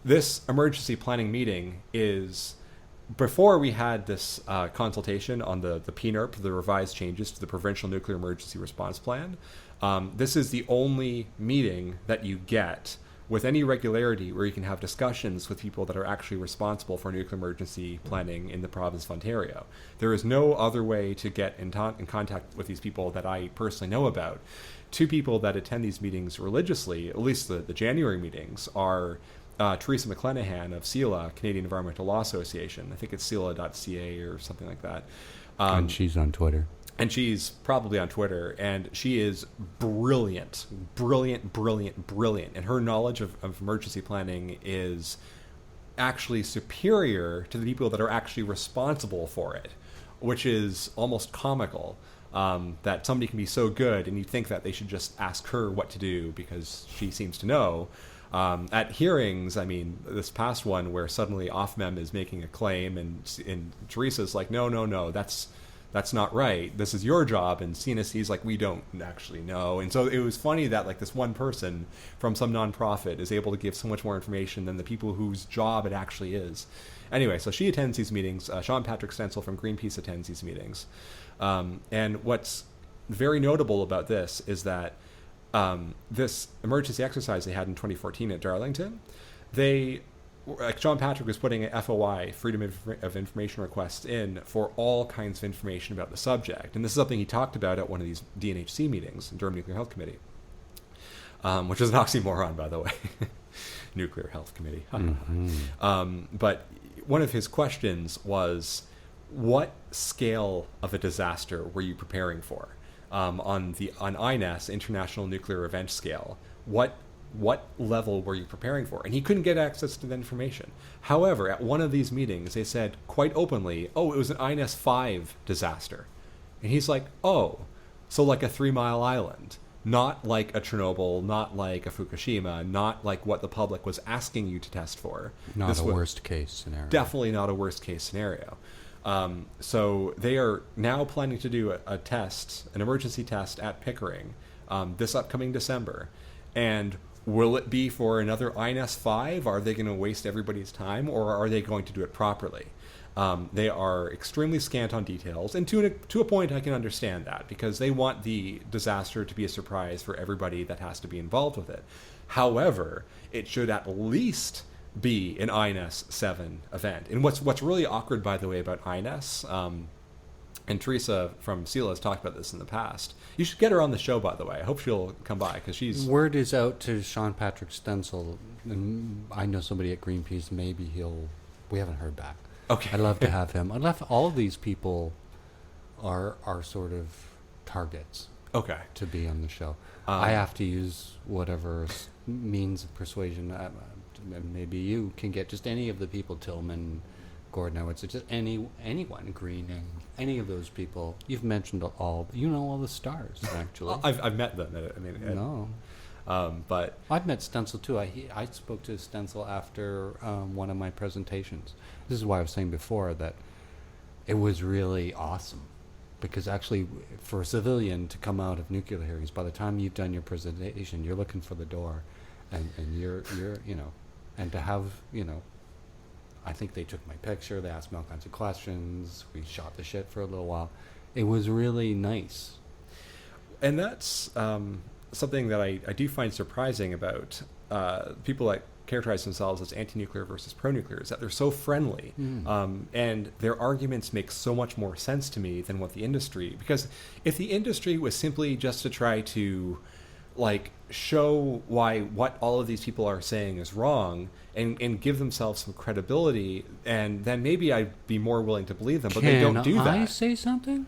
this emergency planning meeting is, before we had this consultation on the PNERP, the revised changes to the Provincial Nuclear Emergency Response Plan, this is the only meeting that you get with any regularity where you can have discussions with people that are actually responsible for nuclear emergency planning in the province of Ontario. There is no other way to get in contact with these people that I personally know about. Two people that attend these meetings religiously, at least the January meetings, are Teresa McClenahan of CELA, Canadian Environmental Law Association. I think it's CELA.ca or something like that. And she's on Twitter. And she's probably on Twitter, and she is brilliant. And her knowledge of emergency planning is actually superior to the people that are actually responsible for it, which is almost comical, that somebody can be so good and you think that they should just ask her what to do because she seems to know. At hearings, I mean, this past one where suddenly Ofmem is making a claim and Teresa's like, no, that's not right. This is your job. And CNSC's like, we don't actually know. And so it was funny that like this one person from some nonprofit is able to give so much more information than the people whose job it actually is. Anyway, so she attends these meetings. Sean Patrick Stencil from Greenpeace attends these meetings. And what's very notable about this is that this emergency exercise they had in 2014 at Darlington, Sean Patrick was putting an FOI, Freedom of Information requests, in for all kinds of information about the subject. And this is something he talked about at one of these DNHC meetings, Durham Nuclear Health Committee, which is an oxymoron, by the way. Nuclear Health Committee. But one of his questions was, what scale of a disaster were you preparing for? On INES, International Nuclear Event Scale, what level were you preparing for? And he couldn't get access to that information. However, at one of these meetings, they said quite openly, it was an INES 5 disaster. And he's like, so like a 3 Mile Island, not like a Chernobyl, not like a Fukushima, not like what the public was asking you to test for. Not a worst case scenario. Definitely not a worst case scenario. So they are now planning to do an emergency test at Pickering this upcoming December. And will it be for another INES 5? Are they going to waste everybody's time, or are they going to do it properly? They are extremely scant on details, and to a point I can understand that, because they want the disaster to be a surprise for everybody that has to be involved with it. However, it should at least be an INES 7 event. And what's really awkward, by the way, about INES, and Teresa from CELA has talked about this in the past. You should get her on the show, by the way. I hope she'll come by, because she's... Word is out to Sean Patrick Stencil, and I know somebody at Greenpeace, maybe we haven't heard back. Okay. I'd love to have him. All of these people are sort of targets. Okay. To be on the show. I have to use whatever means of persuasion. Maybe you can get just any of the people, Tillman, Gordon, it's just anyone, Greening, any of those people. You've mentioned all the stars, actually. I've met them. But I've met Stencil too. I spoke to Stencil after one of my presentations. This is why I was saying before that it was really awesome, because actually for a civilian to come out of nuclear hearings, by the time you've done your presentation, you're looking for the door, and you're and to have I think they took my picture. They asked me all kinds of questions. We shot the shit for a little while. It was really nice. And that's something that I do find surprising about people that characterize themselves as anti-nuclear versus pro-nuclear, is that they're so friendly. And their arguments make so much more sense to me than what the industry... Because if the industry was simply just to try to show what all of these people are saying is wrong and give themselves some credibility, and then maybe I'd be more willing to believe them, but they don't do that. Can I say something?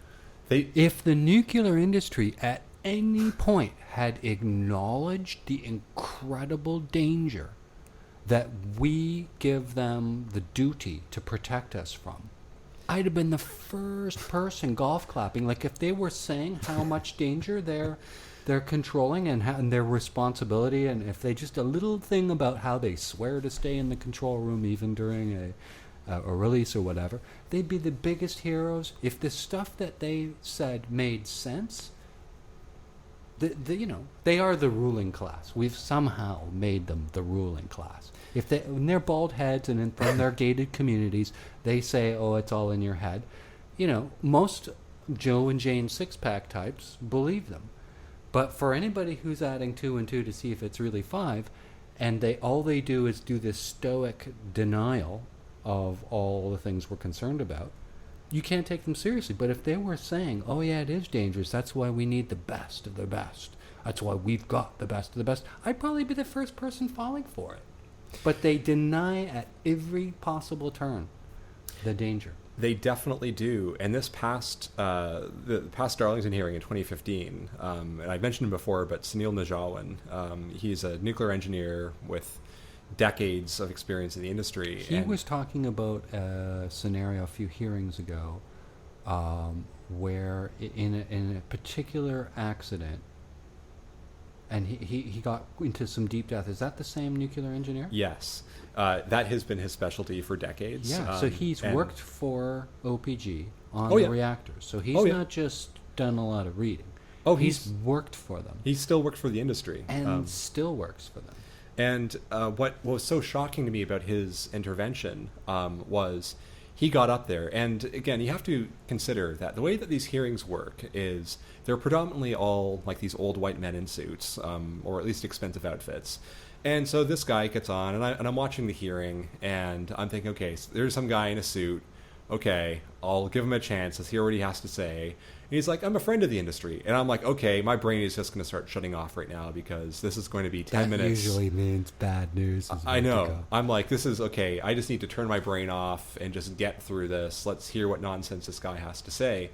If the nuclear industry at any point had acknowledged the incredible danger that we give them the duty to protect us from, I'd have been the first person golf clapping. If they were saying how much danger they're controlling and their responsibility, and if they just a little thing about how they swear to stay in the control room even during or release or whatever, they'd be the biggest heroes. If the stuff that they said made sense, they are the ruling class. We've somehow made them the ruling class. If when they're bald heads and from their gated communities, they say, "Oh, it's all in your head." Most Joe and Jane six-pack types believe them. But for anybody who's adding 2 and 2 to see if it's really 5, and all they do is do this stoic denial of all the things we're concerned about, you can't take them seriously. But if they were saying, "Oh yeah, it is dangerous, that's why we need the best of the best, that's why we've got the best of the best," I'd probably be the first person falling for it. But they deny at every possible turn the danger. They definitely do. And this past Darlington hearing in 2015, and I mentioned him before, but Sunil Najawan, he's a nuclear engineer with decades of experience in the industry. He was talking about a scenario a few hearings ago where in a particular accident, and he got into some deep depth. Is that the same nuclear engineer? Yes. That has been his specialty for decades. Yeah, so he's worked for OPG on the reactors. So he's not just done a lot of reading. He's worked for them. He still works for the industry. And still works for them. And what was so shocking to me about his intervention was he got up there. And again, you have to consider that the way that these hearings work is they're predominantly all like these old white men in suits, or at least expensive outfits. And so this guy gets on, and I'm watching the hearing, and I'm thinking, okay, so there's some guy in a suit. Okay, I'll give him a chance. Let's hear what he has to say. And he's like, "I'm a friend of the industry." And I'm like, okay, my brain is just going to start shutting off right now because this is going to be 10 minutes. That usually means bad news. I know. I'm like, this is okay. I just need to turn my brain off and just get through this. Let's hear what nonsense this guy has to say.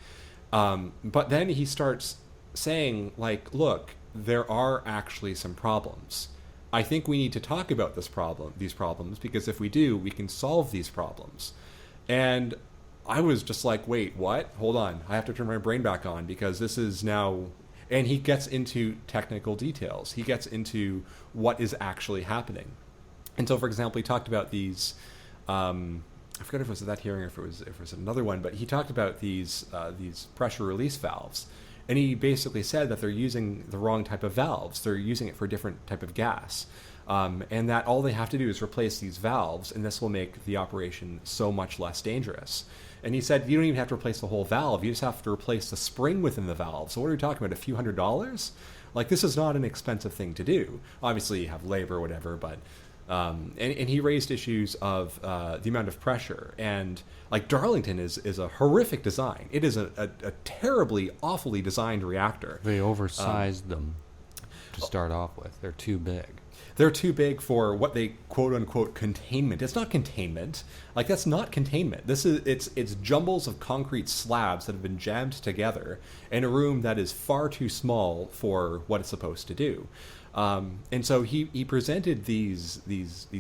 But then he starts saying, like, look, there are actually some problems. I think we need to talk about these problems, because if we do, we can solve these problems. And I was just like, wait, what? Hold on. I have to turn my brain back on, because this is now... And he gets into technical details. He gets into what is actually happening. And so, for example, he talked about these... I forget if it was at that hearing or if it was another one, but he talked about these pressure release valves. And he basically said that they're using the wrong type of valves. They're using it for a different type of gas. And that all they have to do is replace these valves, and this will make the operation so much less dangerous. And he said, you don't even have to replace the whole valve. You just have to replace the spring within the valve. So what are we talking about, a few $100s? Like, this is not an expensive thing to do. Obviously, you have labor or whatever, but... And he raised issues of the amount of pressure. And, like, Darlington is a horrific design. It is a terribly, awfully designed reactor. They oversized them to start off with. They're too big. They're too big for what they quote-unquote containment. It's not containment. Like, that's not containment. It's jumbles of concrete slabs that have been jammed together in a room that is far too small for what it's supposed to do. And so he presented these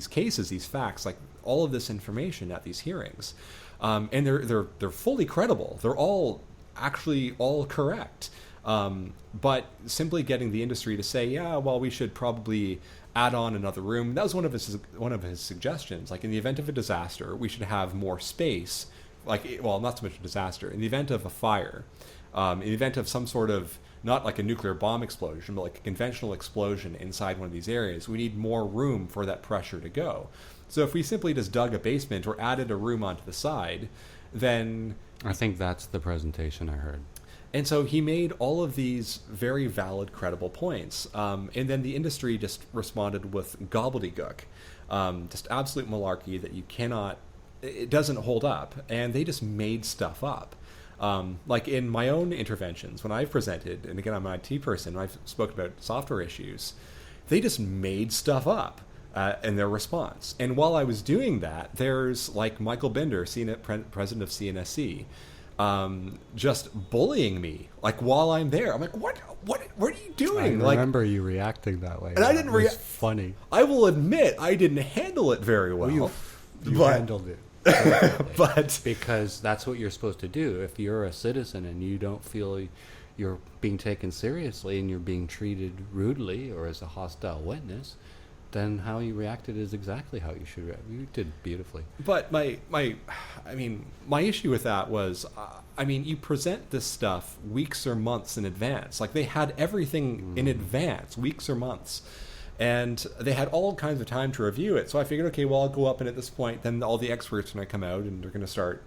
cases, these facts, like all of this information at these hearings, and they're fully credible. They're all actually all correct. But simply getting the industry to say, yeah, well, we should probably add on another room. That was one of his suggestions. Like, in the event of a disaster, we should have more space. Like, well, not so much a disaster. In the event of a fire, in the event of some sort of, not like a nuclear bomb explosion, but like a conventional explosion inside one of these areas, we need more room for that pressure to go. So if we simply just dug a basement or added a room onto the side, then... I think that's the presentation I heard. And so he made all of these very valid, credible points. And then the industry just responded with gobbledygook, just absolute malarkey that you cannot... It doesn't hold up. And they just made stuff up. Like in my own interventions, when I've presented, and again, I'm an IT person, I've spoken about software issues, they just made stuff up in their response. And while I was doing that, there's like Michael Binder, president of CNSC, just bullying me, like while I'm there. I'm like, what are you doing? I remember you reacting that way. And I didn't react. Funny. I will admit, I didn't handle it very well. You handled it. But because that's what you're supposed to do. If you're a citizen and you don't feel you're being taken seriously and you're being treated rudely or as a hostile witness, then how you reacted is exactly how you should react. You did beautifully. But my issue with that was, you present this stuff weeks or months in advance. Like, they had everything in advance, weeks or months. And they had all kinds of time to review it. So I figured, okay, well, I'll go up, and at this point, then all the experts are going to come out, and they're going to start,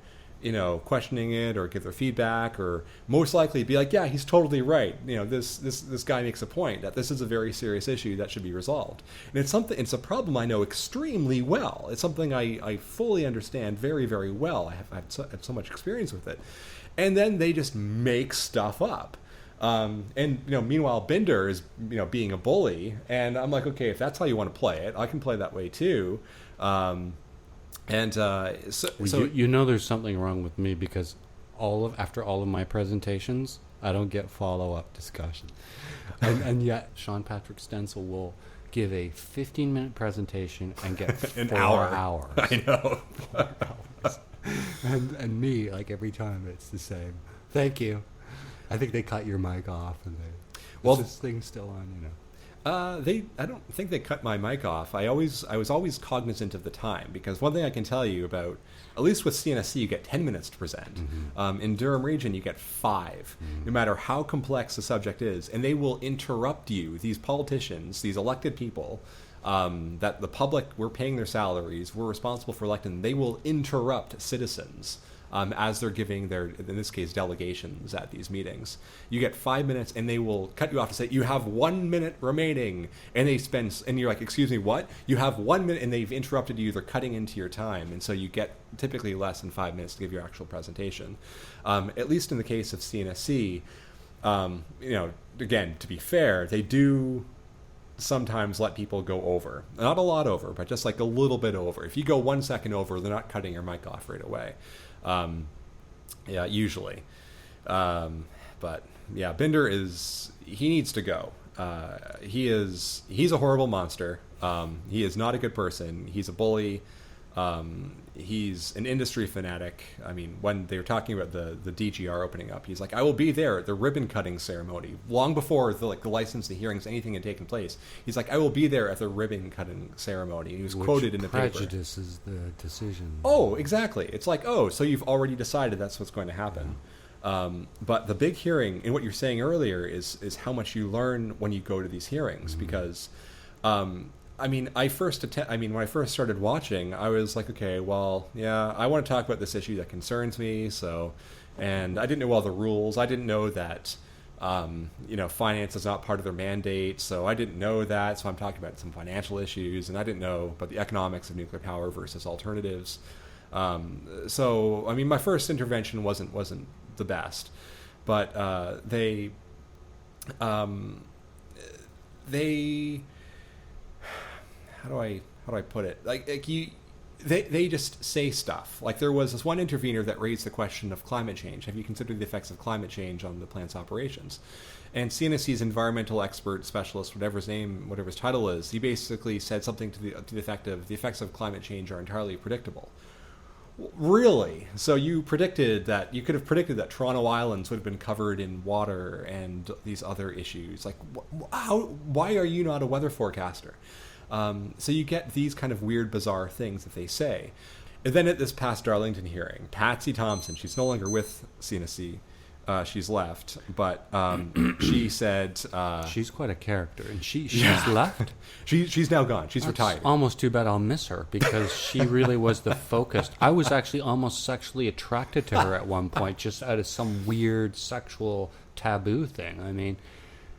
questioning it or give their feedback, or most likely be like, yeah, he's totally right. This guy makes a point that this is a very serious issue that should be resolved. And it's a problem I know extremely well. It's something I fully understand very, very well. I have so much experience with it. And then they just make stuff up. Meanwhile, Binder is, being a bully, and I'm like, okay, if that's how you want to play it, I can play that way too. There's something wrong with me, because after all of my presentations, I don't get follow-up discussion, and yet Sean Patrick Stencil will give a 15-minute presentation and get 4 hours. I know. 4 hours. and me, like, every time it's the same. Thank you. I think they cut your mic off, and is this thing still on? I don't think they cut my mic off. I was always cognizant of the time, because one thing I can tell you about, at least with CNSC, you get 10 minutes to present. Mm-hmm. In Durham Region, you get 5, no matter how complex the subject is, and they will interrupt you. These politicians, these elected people, that the public, we're paying their salaries, we're responsible for electing them. They will interrupt citizens as they're giving their, in this case, delegations at these meetings. You get 5 minutes, and they will cut you off to say, you have 1 minute remaining. And and you're like, excuse me, what? You have 1 minute, and they've interrupted you. They're cutting into your time. And so you get typically less than 5 minutes to give your actual presentation. At least in the case of CNSC, again, to be fair, they do sometimes let people go over. Not a lot over, but just like a little bit over. If you go 1 second over, they're not cutting your mic off right away. Usually. But yeah, Binder he needs to go. He's a horrible monster. He is not a good person. He's a bully. He's an industry fanatic. I mean, when they were talking about the DGR opening up, he's like, I will be there at the ribbon cutting ceremony, long before the license, the hearings, anything had taken place. He's like, I will be there at the ribbon cutting ceremony. He was quoted in the paper. Prejudice is the decision. Oh, exactly. It's like, so you've already decided that's what's going to happen. But the big hearing, and what you're saying earlier, is how much you learn when you go to these hearings, because when I first started watching, I was like, okay, well, yeah, I want to talk about this issue that concerns me. And I didn't know all the rules. I didn't know that, finance is not part of their mandate. So I didn't know that. So I'm talking about some financial issues, and I didn't know about the economics of nuclear power versus alternatives. My first intervention wasn't the best, but they how do I put it? They just say stuff. Like, there was this one intervener that raised the question of climate change. Have you considered the effects of climate change on the plant's operations? And CNSC's environmental expert specialist, whatever his title is, he basically said something to the effect of, the effects of climate change are entirely predictable. Really? So you could have predicted that Toronto Islands would have been covered in water and these other issues. Like, why are you not a weather forecaster? So you get these kind of weird, bizarre things that they say. And then at this past Darlington hearing, Patsy Thompson, she's no longer with CNSC, she's left, but she said... she's quite a character, and she's left? She's now gone. She's retired. Almost too bad I'll miss her, because she really was the focus. I was actually almost sexually attracted to her at one point, just out of some weird sexual taboo thing. I mean,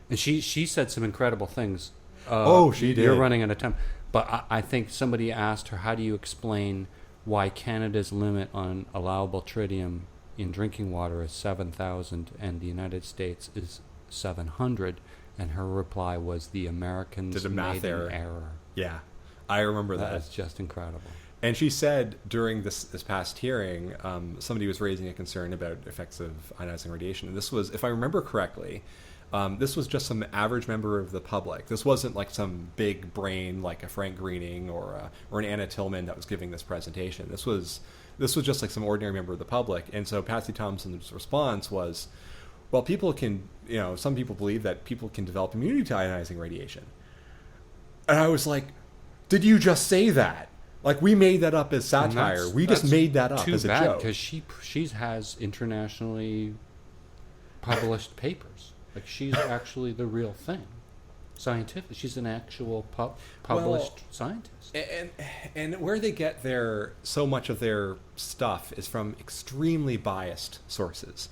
and she said some incredible things. She did. You're running out of time. But I think somebody asked her, how do you explain why Canada's limit on allowable tritium in drinking water is 7,000 and the United States is 700? And her reply was, the Americans did a math made an error. Yeah, I remember that. That's just incredible. And she said during this past hearing, somebody was raising a concern about effects of ionizing radiation. And this was, if I remember correctly, this was just some average member of the public. This wasn't like some big brain like a Frank Greening or an Anna Tillman that was giving this presentation. This was just like some ordinary member of the public. And so Patsy Thompson's response was, well, people can, some people believe that people can develop immunity to ionizing radiation. And I was like, Did you just say that? Like, we made that up as satire. We just made that up as a joke. Because she has internationally published papers. Like, she's actually the real thing. Scientific. She's an actual published scientist. And where they get so much of their stuff is from extremely biased sources.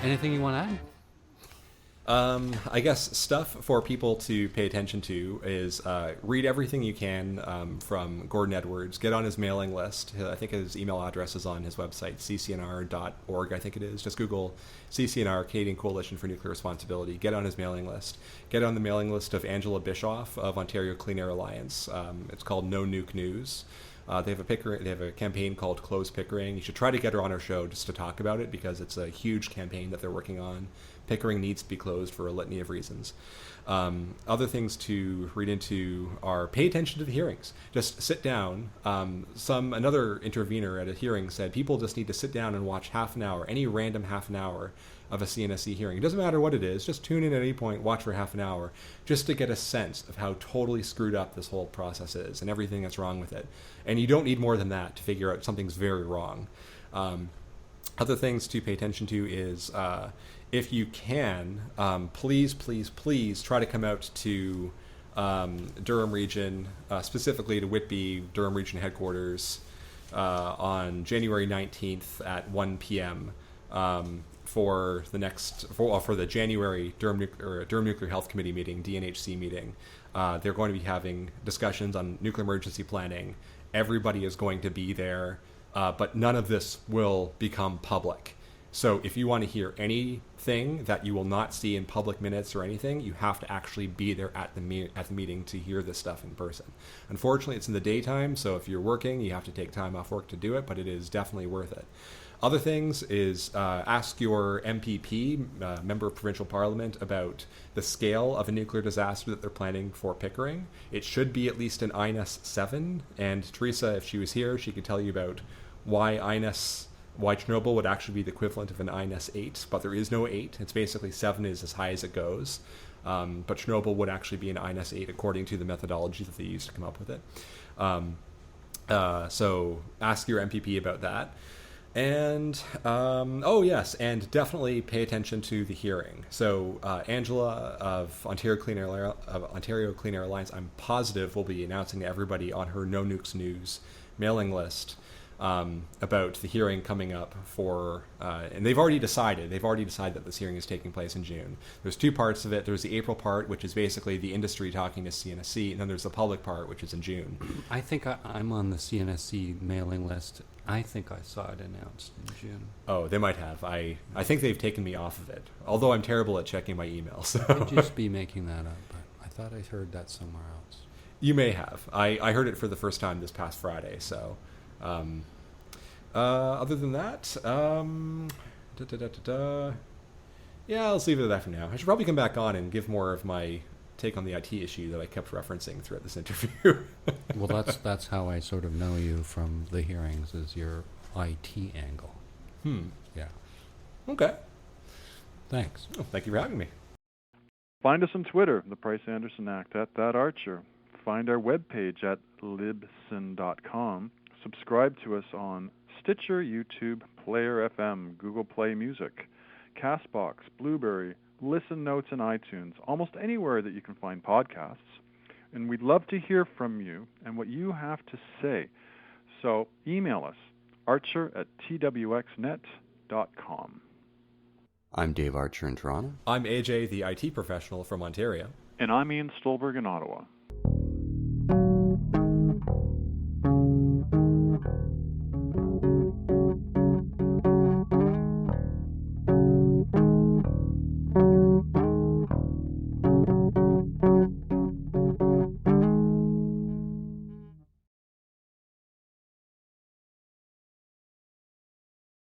Anything you want to add? I guess stuff for people to pay attention to is read everything you can from Gordon Edwards. Get on his mailing list. I think his email address is on his website, ccnr.org, I think it is. Just Google CCNR, Canadian Coalition for Nuclear Responsibility. Get on his mailing list. Get on the mailing list of Angela Bischoff of Ontario Clean Air Alliance. It's called No Nuke News. They have a campaign called Close Pickering. You should try to get her on our show just to talk about it, because it's a huge campaign that they're working on. Pickering needs to be closed for a litany of reasons. Other things to read into are pay attention to the hearings. Just sit down. Another intervener at a hearing said people just need to sit down and watch half an hour, any random half an hour of a CNSC hearing. It doesn't matter what it is. Just tune in at any point, watch for half an hour, just to get a sense of how totally screwed up this whole process is and everything that's wrong with it. And you don't need more than that to figure out something's very wrong. Other things to pay attention to is, if you can, please try to come out to Durham Region, specifically to Whitby, Durham Region headquarters, on January 19th at 1 p.m. For the January Durham Nuclear Health Committee meeting, DNHC meeting. They're going to be having discussions on nuclear emergency planning. Everybody is going to be there, but none of this will become public. So if you want to hear anything that you will not see in public minutes or anything, you have to actually be there at the meeting to hear this stuff in person. Unfortunately, it's in the daytime, so if you're working, you have to take time off work to do it, but it is definitely worth it. Other things is ask your MPP, Member of Provincial Parliament, about the scale of a nuclear disaster that they're planning for Pickering. It should be at least an INES 7, and Teresa, if she was here, she could tell you about why Chernobyl would actually be the equivalent of an INES 8, but there is no 8. It's basically 7 is as high as it goes. But Chernobyl would actually be an INES 8 according to the methodology that they used to come up with it. So ask your MPP about that. And, and definitely pay attention to the hearing. So Angela of Ontario Clean Air Alliance, I'm positive, will be announcing to everybody on her No Nukes News mailing list about the hearing coming up and they've already decided that this hearing is taking place in June. There's two parts of it. There's the April part, which is basically the industry talking to CNSC, and then there's the public part, which is in June. I think I'm on the CNSC mailing list. I think I saw it announced in June. Oh, they might have. I think they've taken me off of it, although I'm terrible at checking my emails. So. I'd just be making that up, but I thought I heard that somewhere else. You may have. I heard it for the first time this past Friday, so... other than that, yeah, let's leave it at that for now. I should probably come back on and give more of my take on the IT issue that I kept referencing throughout this interview. Well, that's how I sort of know you from the hearings, is your IT angle. Yeah. Okay. Thanks. Oh, thank you for having me. Find us on Twitter, The Price Anderson Act, at That Archer. Find our webpage at libsyn.com. Subscribe to us on Stitcher, YouTube, Player FM, Google Play Music, Castbox, Blueberry, Listen Notes, and iTunes, almost anywhere that you can find podcasts. And we'd love to hear from you and what you have to say. So email us, archer@twxnet.com. I'm Dave Archer in Toronto. I'm AJ, the IT professional from Ontario. And I'm Ian Stolberg in Ottawa.